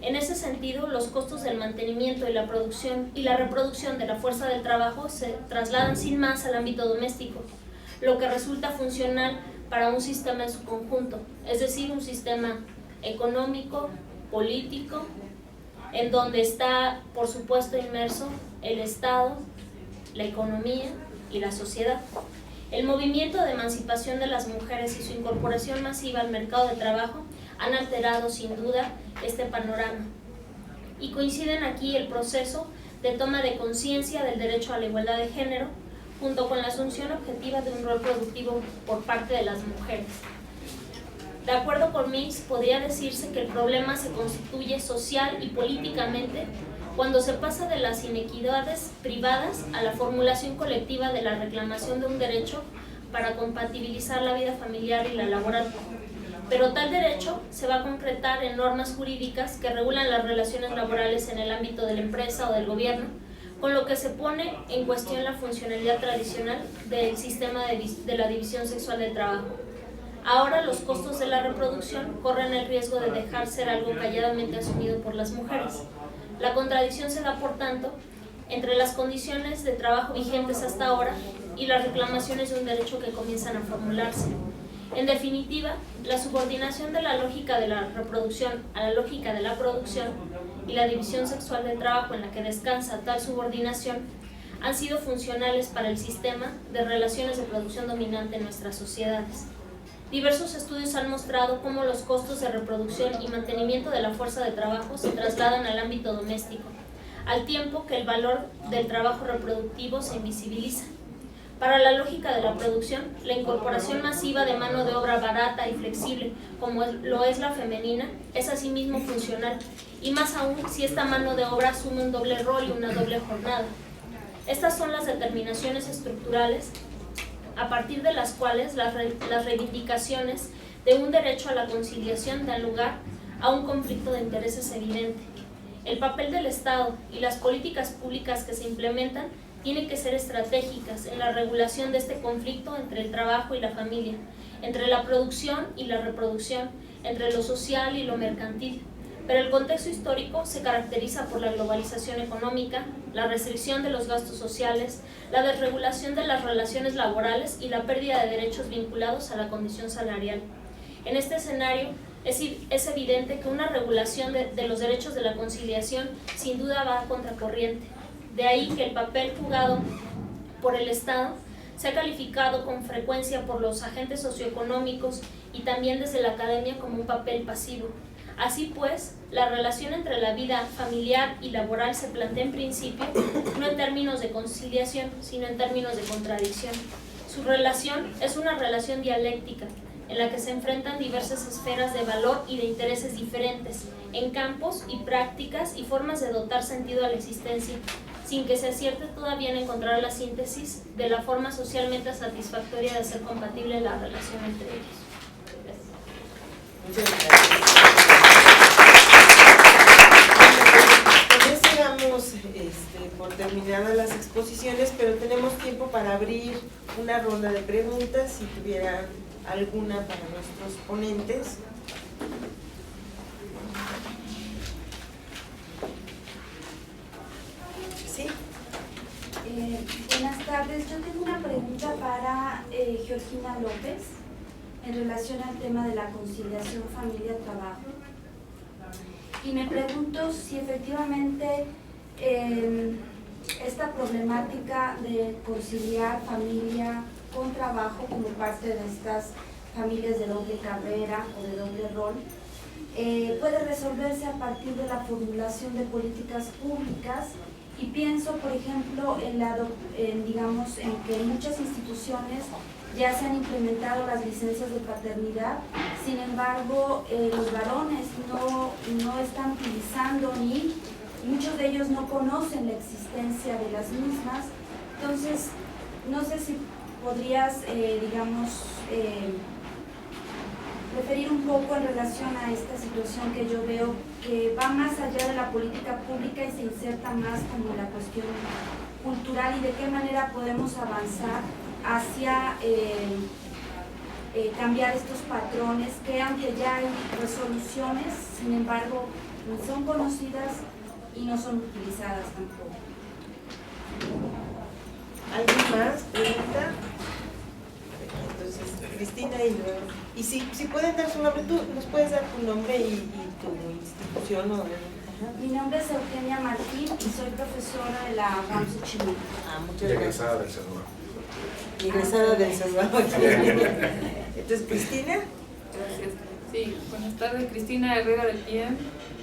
En ese sentido, los costos del mantenimiento y la producción y la reproducción de la fuerza del trabajo se trasladan sin más al ámbito doméstico, lo que resulta funcional para un sistema en su conjunto, es decir, un sistema económico, político, en donde está, por supuesto, inmerso el Estado, la economía y la sociedad. El movimiento de emancipación de las mujeres y su incorporación masiva al mercado de trabajo han alterado sin duda este panorama. Y coinciden aquí el proceso de toma de conciencia del derecho a la igualdad de género, junto con la asunción objetiva de un rol productivo por parte de las mujeres. De acuerdo con Mills, podría decirse que el problema se constituye social y políticamente cuando se pasa de las inequidades privadas a la formulación colectiva de la reclamación de un derecho para compatibilizar la vida familiar y la laboral. Pero tal derecho se va a concretar en normas jurídicas que regulan las relaciones laborales en el ámbito de la empresa o del gobierno, con lo que se pone en cuestión la funcionalidad tradicional del sistema de la división sexual del trabajo. Ahora los costos de la reproducción corren el riesgo de dejar ser algo calladamente asumido por las mujeres. La contradicción se da, por tanto, entre las condiciones de trabajo vigentes hasta ahora y las reclamaciones de un derecho que comienzan a formularse. En definitiva, la subordinación de la lógica de la reproducción a la lógica de la producción y la división sexual del trabajo en la que descansa tal subordinación han sido funcionales para el sistema de relaciones de producción dominante en nuestras sociedades. Diversos estudios han mostrado cómo los costos de reproducción y mantenimiento de la fuerza de trabajo se trasladan al ámbito doméstico, al tiempo que el valor del trabajo reproductivo se invisibiliza. Para la lógica de la producción, la incorporación masiva de mano de obra barata y flexible, como lo es la femenina, es asimismo funcional, y más aún si esta mano de obra asume un doble rol y una doble jornada. Estas son las determinaciones estructurales a partir de las cuales las reivindicaciones de un derecho a la conciliación dan lugar a un conflicto de intereses evidente. El papel del Estado y las políticas públicas que se implementan tienen que ser estratégicas en la regulación de este conflicto entre el trabajo y la familia, entre la producción y la reproducción, entre lo social y lo mercantil, pero el contexto histórico se caracteriza por la globalización económica, la restricción de los gastos sociales, la desregulación de las relaciones laborales y la pérdida de derechos vinculados a la condición salarial. En este escenario, es evidente que una regulación de los derechos de la conciliación sin duda va a contracorriente. De ahí que el papel jugado por el Estado se ha calificado con frecuencia por los agentes socioeconómicos y también desde la academia como un papel pasivo. Así pues, la relación entre la vida familiar y laboral se plantea en principio no en términos de conciliación, sino en términos de contradicción. Su relación es una relación dialéctica, en la que se enfrentan diversas esferas de valor y de intereses diferentes, en campos y prácticas y formas de dotar sentido a la existencia, sin que se acierte todavía en encontrar la síntesis de la forma socialmente satisfactoria de hacer compatible la relación entre ellos. Muchas gracias. Con eso damos por terminadas las exposiciones, pero tenemos tiempo para abrir una ronda de preguntas, si tuvieran alguna para nuestros ponentes. Sí. Buenas tardes, yo tengo una pregunta para Georgina López en relación al tema de la conciliación familia-trabajo. Y me pregunto si efectivamente esta problemática de conciliar familia con trabajo como parte de estas familias de doble carrera o de doble rol puede resolverse a partir de la formulación de políticas públicas. Y pienso, por ejemplo, digamos, en que en muchas instituciones ya se han implementado las licencias de paternidad, sin embargo, los varones no están utilizando ni muchos de ellos no conocen la existencia de las mismas. Entonces, no sé si podrías, referir un poco en relación a esta situación que yo veo que va más allá de la política pública y se inserta más como la cuestión cultural y de qué manera podemos avanzar hacia cambiar estos patrones que aunque ya hay resoluciones, sin embargo, no son conocidas y no son utilizadas tampoco. ¿Alguien más? ¿Pregunta? Entonces, Cristina y luego. Y si pueden dar su nombre, tú nos puedes dar tu nombre y tu institución o Mi nombre es Eugenia Martín y soy profesora de la UAM Xochimilco. Muchas Egresada gracias. del Salvador. Egresada del Salvador. Entonces, Cristina. Gracias. Sí, buenas tardes, Cristina Herrera del PIEM.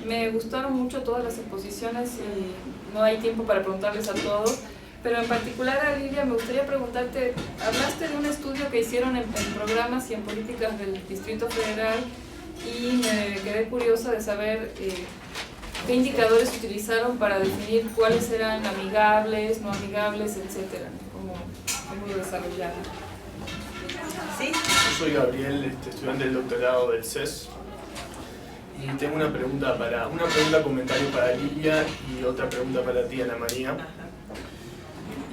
Me gustaron mucho todas las exposiciones y no hay tiempo para preguntarles a todos, pero en particular a Lilia me gustaría preguntarte, hablaste de un estudio que hicieron en programas y en políticas del Distrito Federal y me quedé curiosa de saber qué indicadores utilizaron para definir cuáles eran amigables, no amigables, etcétera, cómo lo desarrollaron. ¿Sí? Yo soy Gabriel, estudiante del doctorado del CES y tengo una pregunta, comentario para Lilia y otra pregunta para ti, Ana María.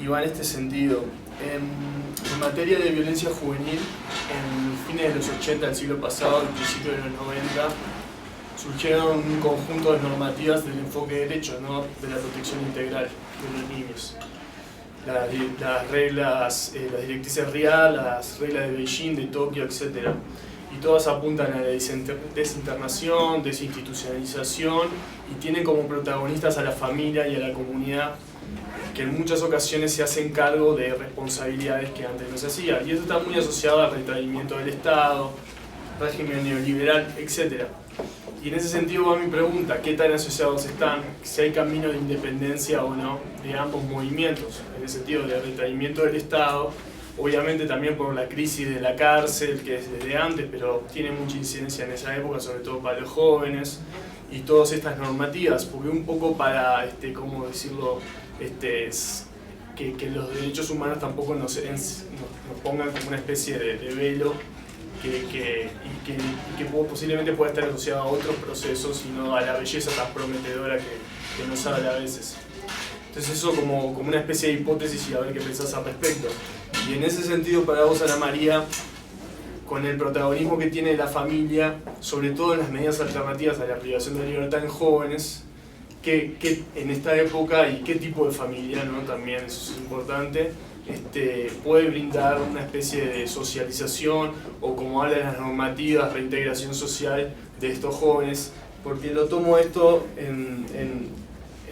Y va en este sentido. En materia de violencia juvenil, en fines de los 80 del siglo pasado y principios de los 90, surgieron un conjunto de normativas del enfoque de derechos, ¿no? De la protección integral de los niños. Las reglas, las directrices RIA, las reglas de Beijing, de Tokio, etc. Y todas apuntan a la desinternación, desinstitucionalización y tienen como protagonistas a la familia y a la comunidad, que en muchas ocasiones se hacen cargo de responsabilidades que antes no se hacían. Y esto está muy asociado al retraimiento del Estado, régimen neoliberal, etc. Y en ese sentido va mi pregunta, ¿qué tan asociados están? Si hay camino de independencia o no de ambos movimientos, en el sentido de retraimiento del Estado, obviamente también por la crisis de la cárcel, que es desde antes, pero tiene mucha incidencia en esa época, sobre todo para los jóvenes, y todas estas normativas, porque un poco para, ¿cómo decirlo?, que los derechos humanos tampoco nos pongan como una especie de velo que posiblemente pueda estar asociado a otros procesos y no a la belleza tan prometedora que nos habla a veces. Entonces eso como una especie de hipótesis y a ver qué pensás al respecto. Y en ese sentido para vos, Ana María, con el protagonismo que tiene la familia, sobre todo en las medidas alternativas a la privación de libertad en jóvenes, que en esta época y qué tipo de familia, ¿no? También eso es importante, puede brindar una especie de socialización o, como hablan las normativas, reintegración social de estos jóvenes, porque lo tomo esto en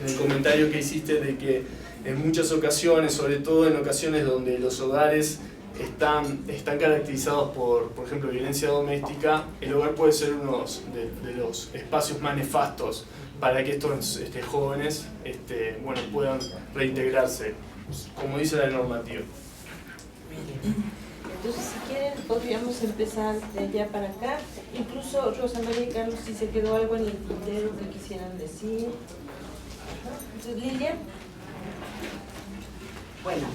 el comentario que hiciste de que en muchas ocasiones, sobre todo en ocasiones donde los hogares están caracterizados por ejemplo, violencia doméstica, el hogar puede ser uno de los espacios más nefastos para que estos jóvenes bueno, puedan reintegrarse, como dice la normativa. Entonces, si quieren, podríamos empezar de allá para acá. Incluso Rosa María y Carlos, si se quedó algo en el tintero que quisieran decir. Entonces, Lilia. Bueno,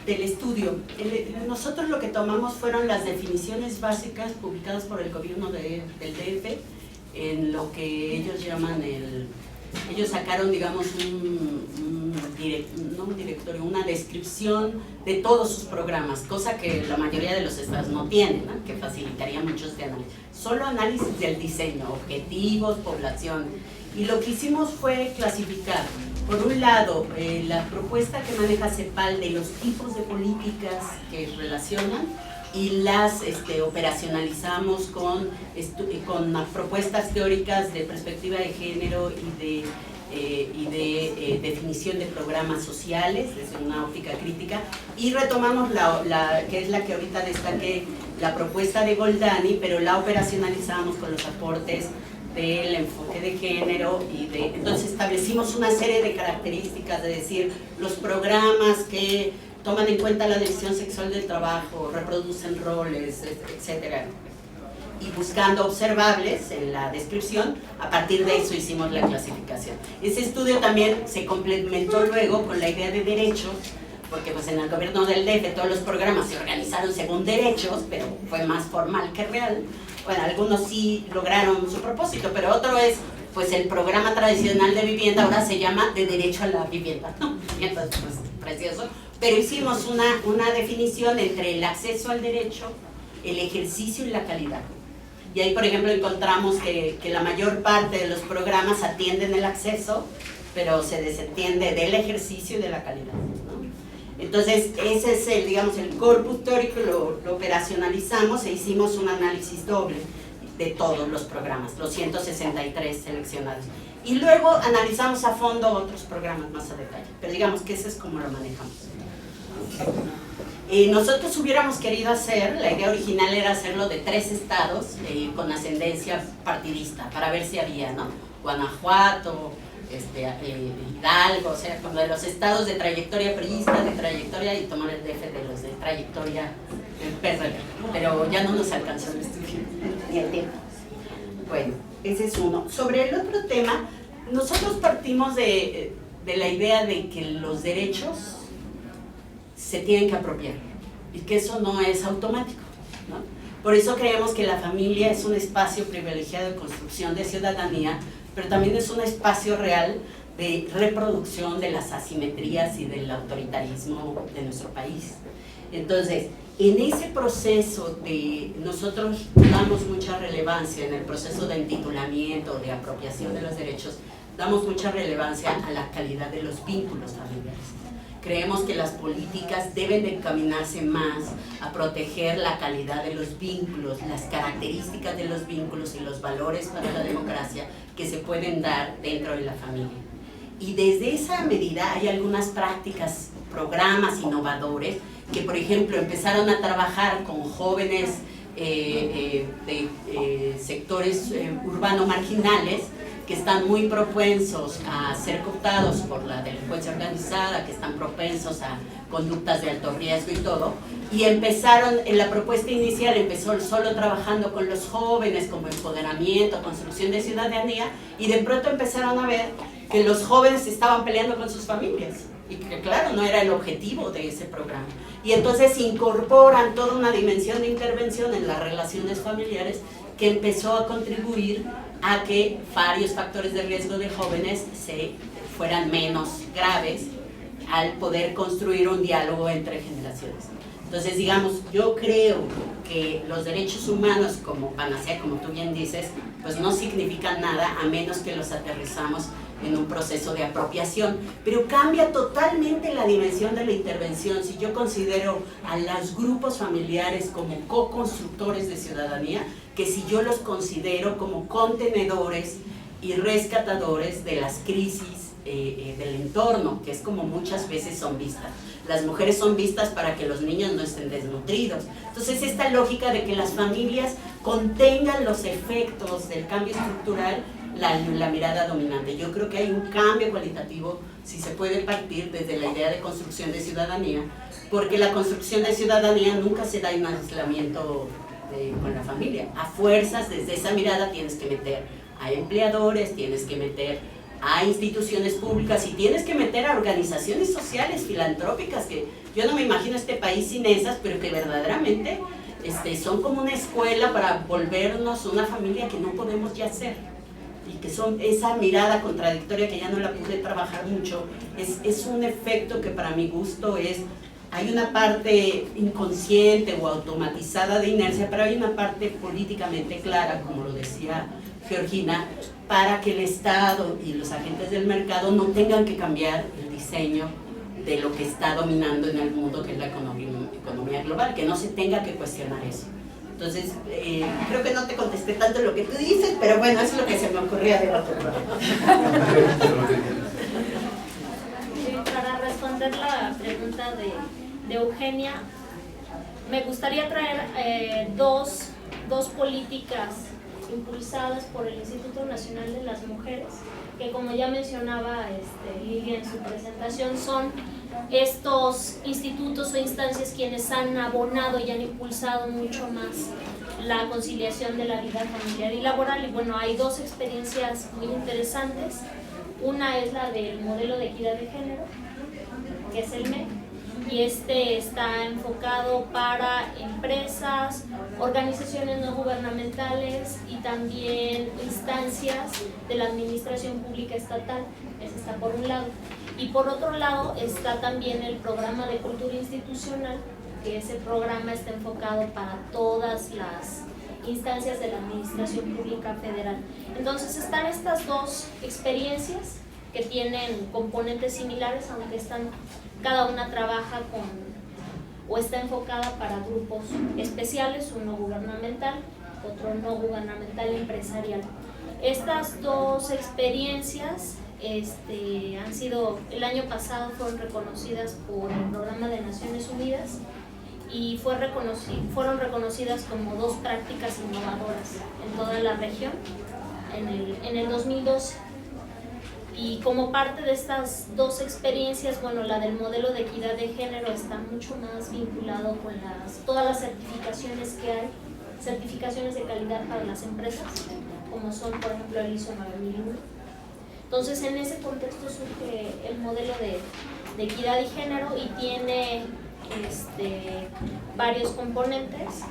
del estudio. Nosotros lo que tomamos fueron las definiciones básicas publicadas por el gobierno del DF en lo que ellos llaman ellos sacaron, digamos, no un directorio, una descripción de todos sus programas, cosa que la mayoría de los estados no tienen, ¿no? Que facilitaría mucho este análisis. Solo análisis del diseño, objetivos, población. Y lo que hicimos fue clasificar, por un lado, la propuesta que maneja CEPAL de los tipos de políticas que relacionan, y las operacionalizamos con propuestas teóricas de perspectiva de género y de definición de programas sociales desde una óptica crítica, y retomamos que es la que ahorita destaqué, la propuesta de Goldani, pero la operacionalizamos con los aportes del enfoque de género entonces establecimos una serie de características, de decir, los programas que toman en cuenta la división sexual del trabajo, reproducen roles, etc. Y buscando observables en la descripción, a partir de eso hicimos la clasificación. Ese estudio también se complementó luego con la idea de derechos, porque pues en el gobierno del DF todos los programas se organizaron según derechos, pero fue más formal que real. Bueno, algunos sí lograron su propósito, pero otro es, pues el programa tradicional de vivienda ahora se llama de derecho a la vivienda, ¿no? Y entonces, pues, precioso. Pero hicimos una definición entre el acceso al derecho, el ejercicio y la calidad. Y ahí, por ejemplo, encontramos que la mayor parte de los programas atienden el acceso, pero se desentiende del ejercicio y de la calidad, ¿no? Entonces, ese es digamos, el corpus teórico, lo operacionalizamos e hicimos un análisis doble de todos los programas, los 163 seleccionados. Y luego analizamos a fondo otros programas más a detalle, pero digamos que ese es como lo manejamos. Nosotros hubiéramos querido hacer, la idea original era hacerlo de 3 estados con ascendencia partidista, para ver si había, ¿no? Guanajuato, Hidalgo, o sea, como de los estados de trayectoria priista, de trayectoria, y tomar el DF de los de trayectoria PRD, pero ya no nos alcanzó el estudio ni el tiempo. Bueno, ese es uno. Sobre el otro tema, nosotros partimos de la idea de que los derechos se tienen que apropiar y que eso no es automático, ¿no? Por eso creemos que la familia es un espacio privilegiado de construcción de ciudadanía, pero también es un espacio real de reproducción de las asimetrías y del autoritarismo de nuestro país. Entonces, en ese proceso nosotros damos mucha relevancia en el proceso de entitulamiento, de apropiación de los derechos, damos mucha relevancia a la calidad de los vínculos familiares. Creemos que las políticas deben de encaminarse más a proteger la calidad de los vínculos, las características de los vínculos y los valores para la democracia que se pueden dar dentro de la familia. Y desde esa medida hay algunas prácticas, programas innovadores que, por ejemplo, empezaron a trabajar con jóvenes de sectores urbanos marginales que están muy propensos a ser cooptados por la delincuencia organizada, que están propensos a conductas de alto riesgo y todo, y empezaron, en la propuesta inicial empezó solo trabajando con los jóvenes como empoderamiento, construcción de ciudadanía, y de pronto empezaron a ver que los jóvenes estaban peleando con sus familias, y que claro, no era el objetivo de ese programa. Y entonces incorporan toda una dimensión de intervención en las relaciones familiares que empezó a contribuir a que varios factores de riesgo de jóvenes fueran menos graves al poder construir un diálogo entre generaciones. Entonces, digamos, yo creo que los derechos humanos como panacea, como tú bien dices, pues no significan nada a menos que los aterrizamos en un proceso de apropiación, pero cambia totalmente la dimensión de la intervención. Si yo considero a los grupos familiares como co-constructores de ciudadanía, que si yo los considero como contenedores y rescatadores de las crisis del entorno, que es como muchas veces son vistas. Las mujeres son vistas para que los niños no estén desnutridos. Entonces, esta lógica de que las familias contengan los efectos del cambio estructural, la mirada dominante. Yo creo que hay un cambio cualitativo, si se puede partir desde la idea de construcción de ciudadanía, porque la construcción de ciudadanía nunca se da en un aislamiento con la familia. A fuerzas, desde esa mirada tienes que meter a empleadores, tienes que meter a instituciones públicas y tienes que meter a organizaciones sociales, filantrópicas, que yo no me imagino este país sin esas, pero que verdaderamente son como una escuela para volvernos una familia que no podemos ya ser. Y que son esa mirada contradictoria que ya no la pude trabajar mucho, es un efecto que para mi gusto hay una parte inconsciente o automatizada de inercia, pero hay una parte políticamente clara, como lo decía Georgina, para que el Estado y los agentes del mercado no tengan que cambiar el diseño de lo que está dominando en el mundo, que es la economía global, que no se tenga que cuestionar eso. Entonces, creo que no te contesté tanto lo que tú dices, pero bueno, eso es lo que se me ocurría de otro lado. Para responder la pregunta de Eugenia, me gustaría traer dos políticas impulsadas por el Instituto Nacional de las Mujeres, que como ya mencionaba Lilia en su presentación, son estos institutos o instancias quienes han abonado y han impulsado mucho más la conciliación de la vida familiar y laboral. Y bueno, hay dos experiencias muy interesantes. Una es la del modelo de equidad de género, que es el MEC, y está enfocado para empresas, organizaciones no gubernamentales y también instancias de la administración pública estatal. Ese está por un lado. Y por otro lado está también el programa de cultura institucional, que ese programa está enfocado para todas las instancias de la administración pública federal. Entonces están estas dos experiencias que tienen componentes similares, aunque cada una trabaja o está enfocada para grupos especiales, uno gubernamental, otro no gubernamental empresarial. Estas dos experiencias han sido, el año pasado fueron reconocidas por el Programa de Naciones Unidas y fueron reconocidas como dos prácticas innovadoras en toda la región en el 2012. Y como parte de estas dos experiencias, bueno, la del modelo de equidad de género está mucho más vinculado con todas las certificaciones que hay, certificaciones de calidad para las empresas, como son, por ejemplo, el ISO 9001. Entonces, en ese contexto surge el modelo de equidad y género y tiene varios componentes.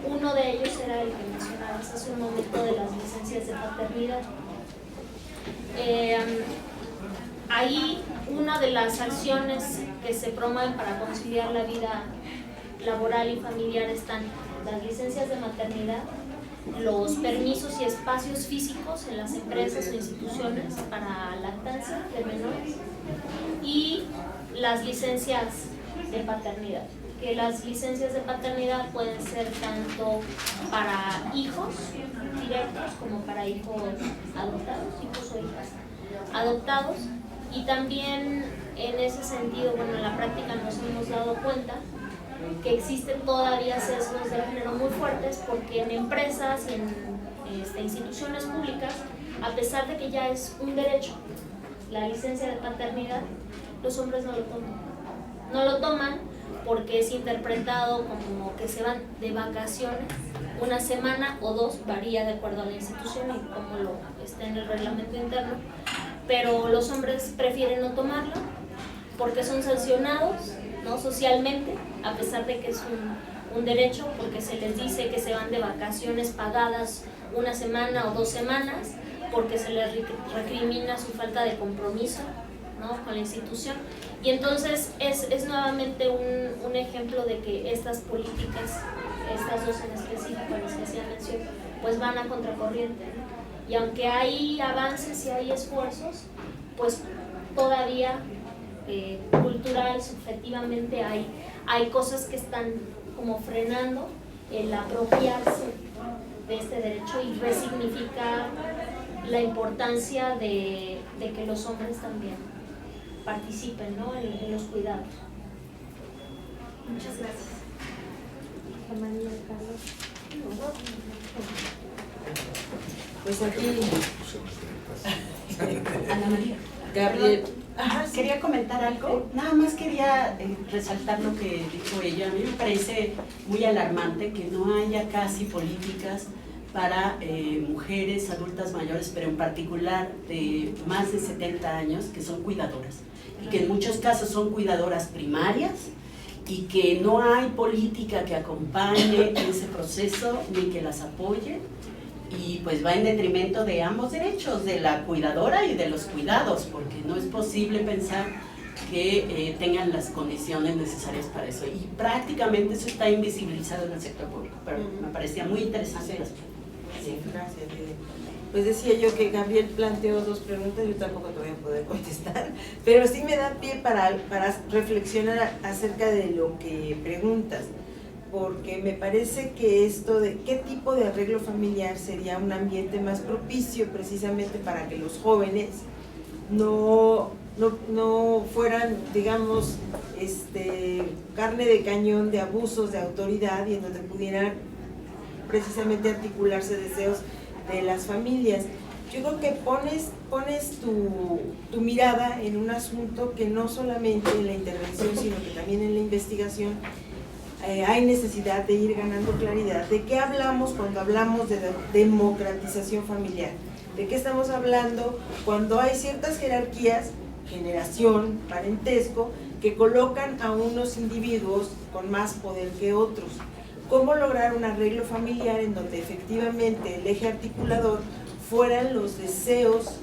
Uno de ellos era el que mencionabas hace un momento, de las licencias de paternidad. Ahí una de las acciones que se promueven para conciliar la vida laboral y familiar están las licencias de maternidad, los permisos y espacios físicos en las empresas o instituciones para lactancia de menores y las licencias de paternidad, que las licencias de paternidad pueden ser tanto para hijos directos como para hijos adoptados, hijos o hijas adoptados. Y también en ese sentido, bueno, en la práctica nos hemos dado cuenta que existen todavía sesgos de género muy fuertes, porque en empresas y en instituciones públicas, a pesar de que ya es un derecho la licencia de paternidad, los hombres no lo toman. No lo toman porque es interpretado como que se van de vacaciones una semana o dos, varía de acuerdo a la institución y como lo está en el reglamento interno, pero los hombres prefieren no tomarlo porque son sancionados, ¿no?, socialmente, a pesar de que es un derecho, porque se les dice que se van de vacaciones pagadas una semana o 2 semanas, porque se les recrimina su falta de compromiso ¿no? Con la institución. Y entonces es nuevamente un ejemplo de que estas políticas, estas dos en específico, las que hacía mención, pues van a contracorriente, ¿no? Y aunque hay avances y hay esfuerzos, pues todavía cultural, subjetivamente hay cosas que están como frenando el apropiarse de este derecho y resignificar la importancia de que los hombres también participen, ¿no? en los cuidados. Muchas gracias. María, Carlos. Pues aquí, Ana María. Gabriel. Quería comentar algo, nada más quería resaltar lo que dijo ella. A mí me parece muy alarmante que no haya casi políticas para mujeres adultas mayores, pero en particular de más de 70 años, que son cuidadoras, y que en muchos casos son cuidadoras primarias, y que no hay política que acompañe ese proceso ni que las apoye, y pues va en detrimento de ambos derechos, de la cuidadora y de los cuidados, porque no es posible pensar que tengan las condiciones necesarias para eso, y prácticamente eso está invisibilizado en el sector público, pero me parecía muy interesante las preguntas. Sí, gracias. Pues decía yo que Gabriel planteó dos preguntas, yo tampoco te voy a poder contestar, pero sí me da pie para reflexionar acerca de lo que preguntas, porque me parece que esto de qué tipo de arreglo familiar sería un ambiente más propicio precisamente para que los jóvenes no fueran, digamos, carne de cañón de abusos de autoridad, y en donde pudieran precisamente articularse deseos de las familias. Yo creo que pones tu mirada en un asunto que no solamente en la intervención, sino que también en la investigación hay necesidad de ir ganando claridad. ¿De qué hablamos cuando hablamos de democratización familiar? ¿De qué estamos hablando cuando hay ciertas jerarquías, generación, parentesco, que colocan a unos individuos con más poder que otros? ¿Cómo lograr un arreglo familiar en donde efectivamente el eje articulador fueran los deseos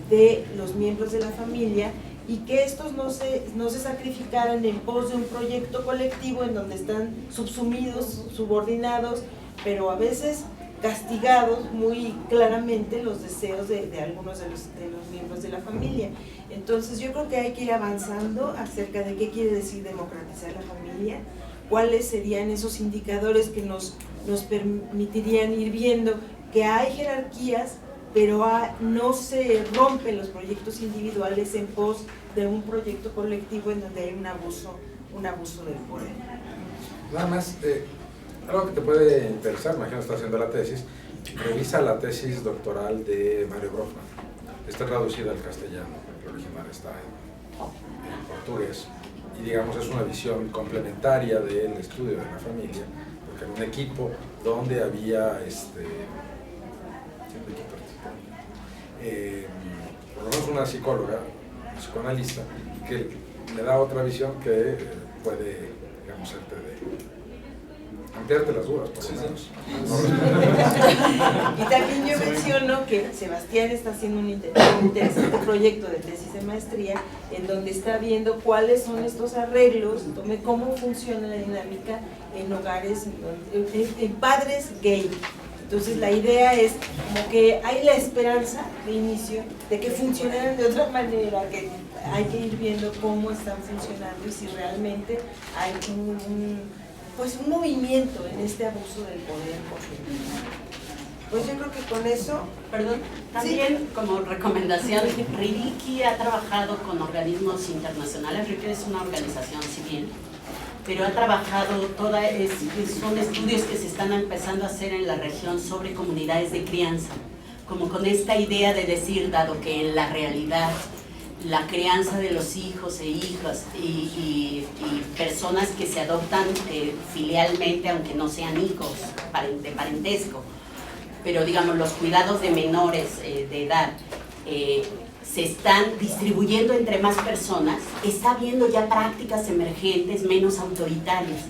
de los miembros de la familia, y que estos no se sacrificaran en pos de un proyecto colectivo en donde están subsumidos, subordinados, pero a veces castigados muy claramente los deseos de algunos de los miembros de la familia? Entonces yo creo que hay que ir avanzando acerca de qué quiere decir democratizar la familia, cuáles serían esos indicadores que nos permitirían ir viendo que hay jerarquías, pero no se rompen los proyectos individuales en pos de un proyecto colectivo en donde hay un abuso del poder. Nada más, algo que te puede interesar, imagino estás haciendo la tesis, revisa la tesis doctoral de Mario Brofman. Está traducida al castellano, el original está en portugués, y digamos es una visión complementaria del estudio de la familia, porque en un equipo donde había por lo menos una psicóloga, psicoanalista, que le da otra visión que puede, digamos, ampliarte las dudas, por lo menos. Y también yo menciono que Sebastián está haciendo un interesante proyecto de tesis de maestría en donde está viendo cuáles son estos arreglos, cómo funciona la dinámica en hogares, en padres gay. Entonces la idea es como que hay la esperanza de inicio de que funcionaran de otra manera, que hay que ir viendo cómo están funcionando y si realmente hay un movimiento en este abuso del poder. Pues yo creo que con eso... Perdón, también sí, como recomendación, RIDICI ha trabajado con organismos internacionales. RIDICI es una organización civil, pero ha trabajado son estudios que se están empezando a hacer en la región sobre comunidades de crianza, como con esta idea de decir, dado que en la realidad la crianza de los hijos e hijas y personas que se adoptan filialmente, aunque no sean hijos de parentesco, pero digamos los cuidados de menores de edad se están distribuyendo entre más personas, está habiendo ya prácticas emergentes menos autoritarias,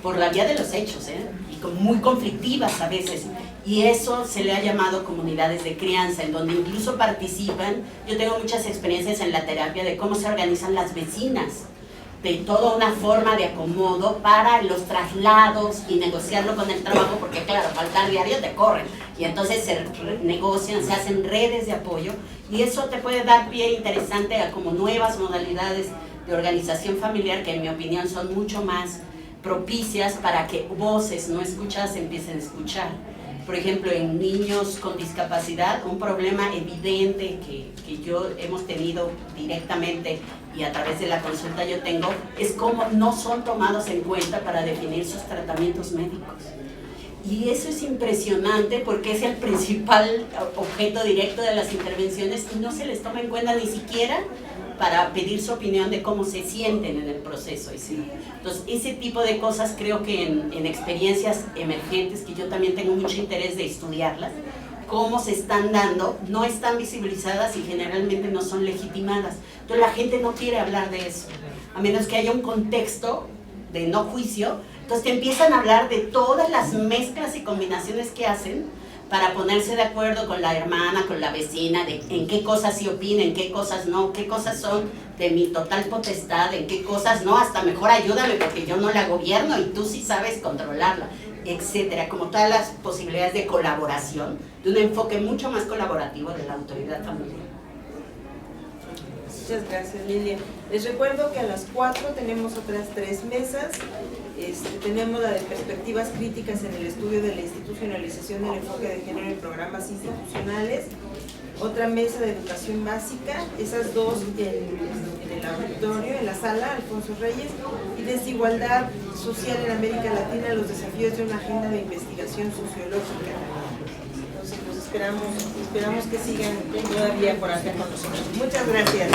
por la vía de los hechos, y muy conflictivas a veces, Y eso se le ha llamado comunidades de crianza, en donde incluso participan. Yo tengo muchas experiencias en la terapia de cómo se organizan las vecinas, de toda una forma de acomodo para los traslados y negociarlo con el trabajo, porque claro, faltar diario te corren, y entonces se negocian, se hacen redes de apoyo, y eso te puede dar pie interesante a como nuevas modalidades de organización familiar que en mi opinión son mucho más propicias para que voces no escuchadas empiecen a escuchar. Por ejemplo, en niños con discapacidad, un problema evidente que yo hemos tenido directamente y a través de la consulta yo tengo, es cómo no son tomados en cuenta para definir sus tratamientos médicos. Y eso es impresionante porque es el principal objeto directo de las intervenciones y no se les toma en cuenta ni siquiera para pedir su opinión de cómo se sienten en el proceso. Entonces, ese tipo de cosas creo que en experiencias emergentes, que yo también tengo mucho interés de estudiarlas, cómo se están dando, no están visibilizadas y generalmente no son legitimadas. Entonces la gente no quiere hablar de eso, a menos que haya un contexto de no juicio. Entonces te empiezan a hablar de todas las mezclas y combinaciones que hacen para ponerse de acuerdo con la hermana, con la vecina, de en qué cosas sí opina, en qué cosas no, qué cosas son de mi total potestad, en qué cosas no, hasta mejor ayúdame porque yo no la gobierno y tú sí sabes controlarla, etcétera. Como todas las posibilidades de colaboración, de un enfoque mucho más colaborativo de la autoridad familiar. Muchas gracias, Lilia. Les recuerdo que a las 4 tenemos otras 3 mesas. Tenemos la de perspectivas críticas en el estudio de la institucionalización del enfoque de género en programas institucionales, otra mesa de educación básica, esas dos en el auditorio, en la sala Alfonso Reyes, y desigualdad social en América Latina, los desafíos de una agenda de investigación sociológica. Entonces pues esperamos que sigan todavía por acá con nosotros. Muchas gracias.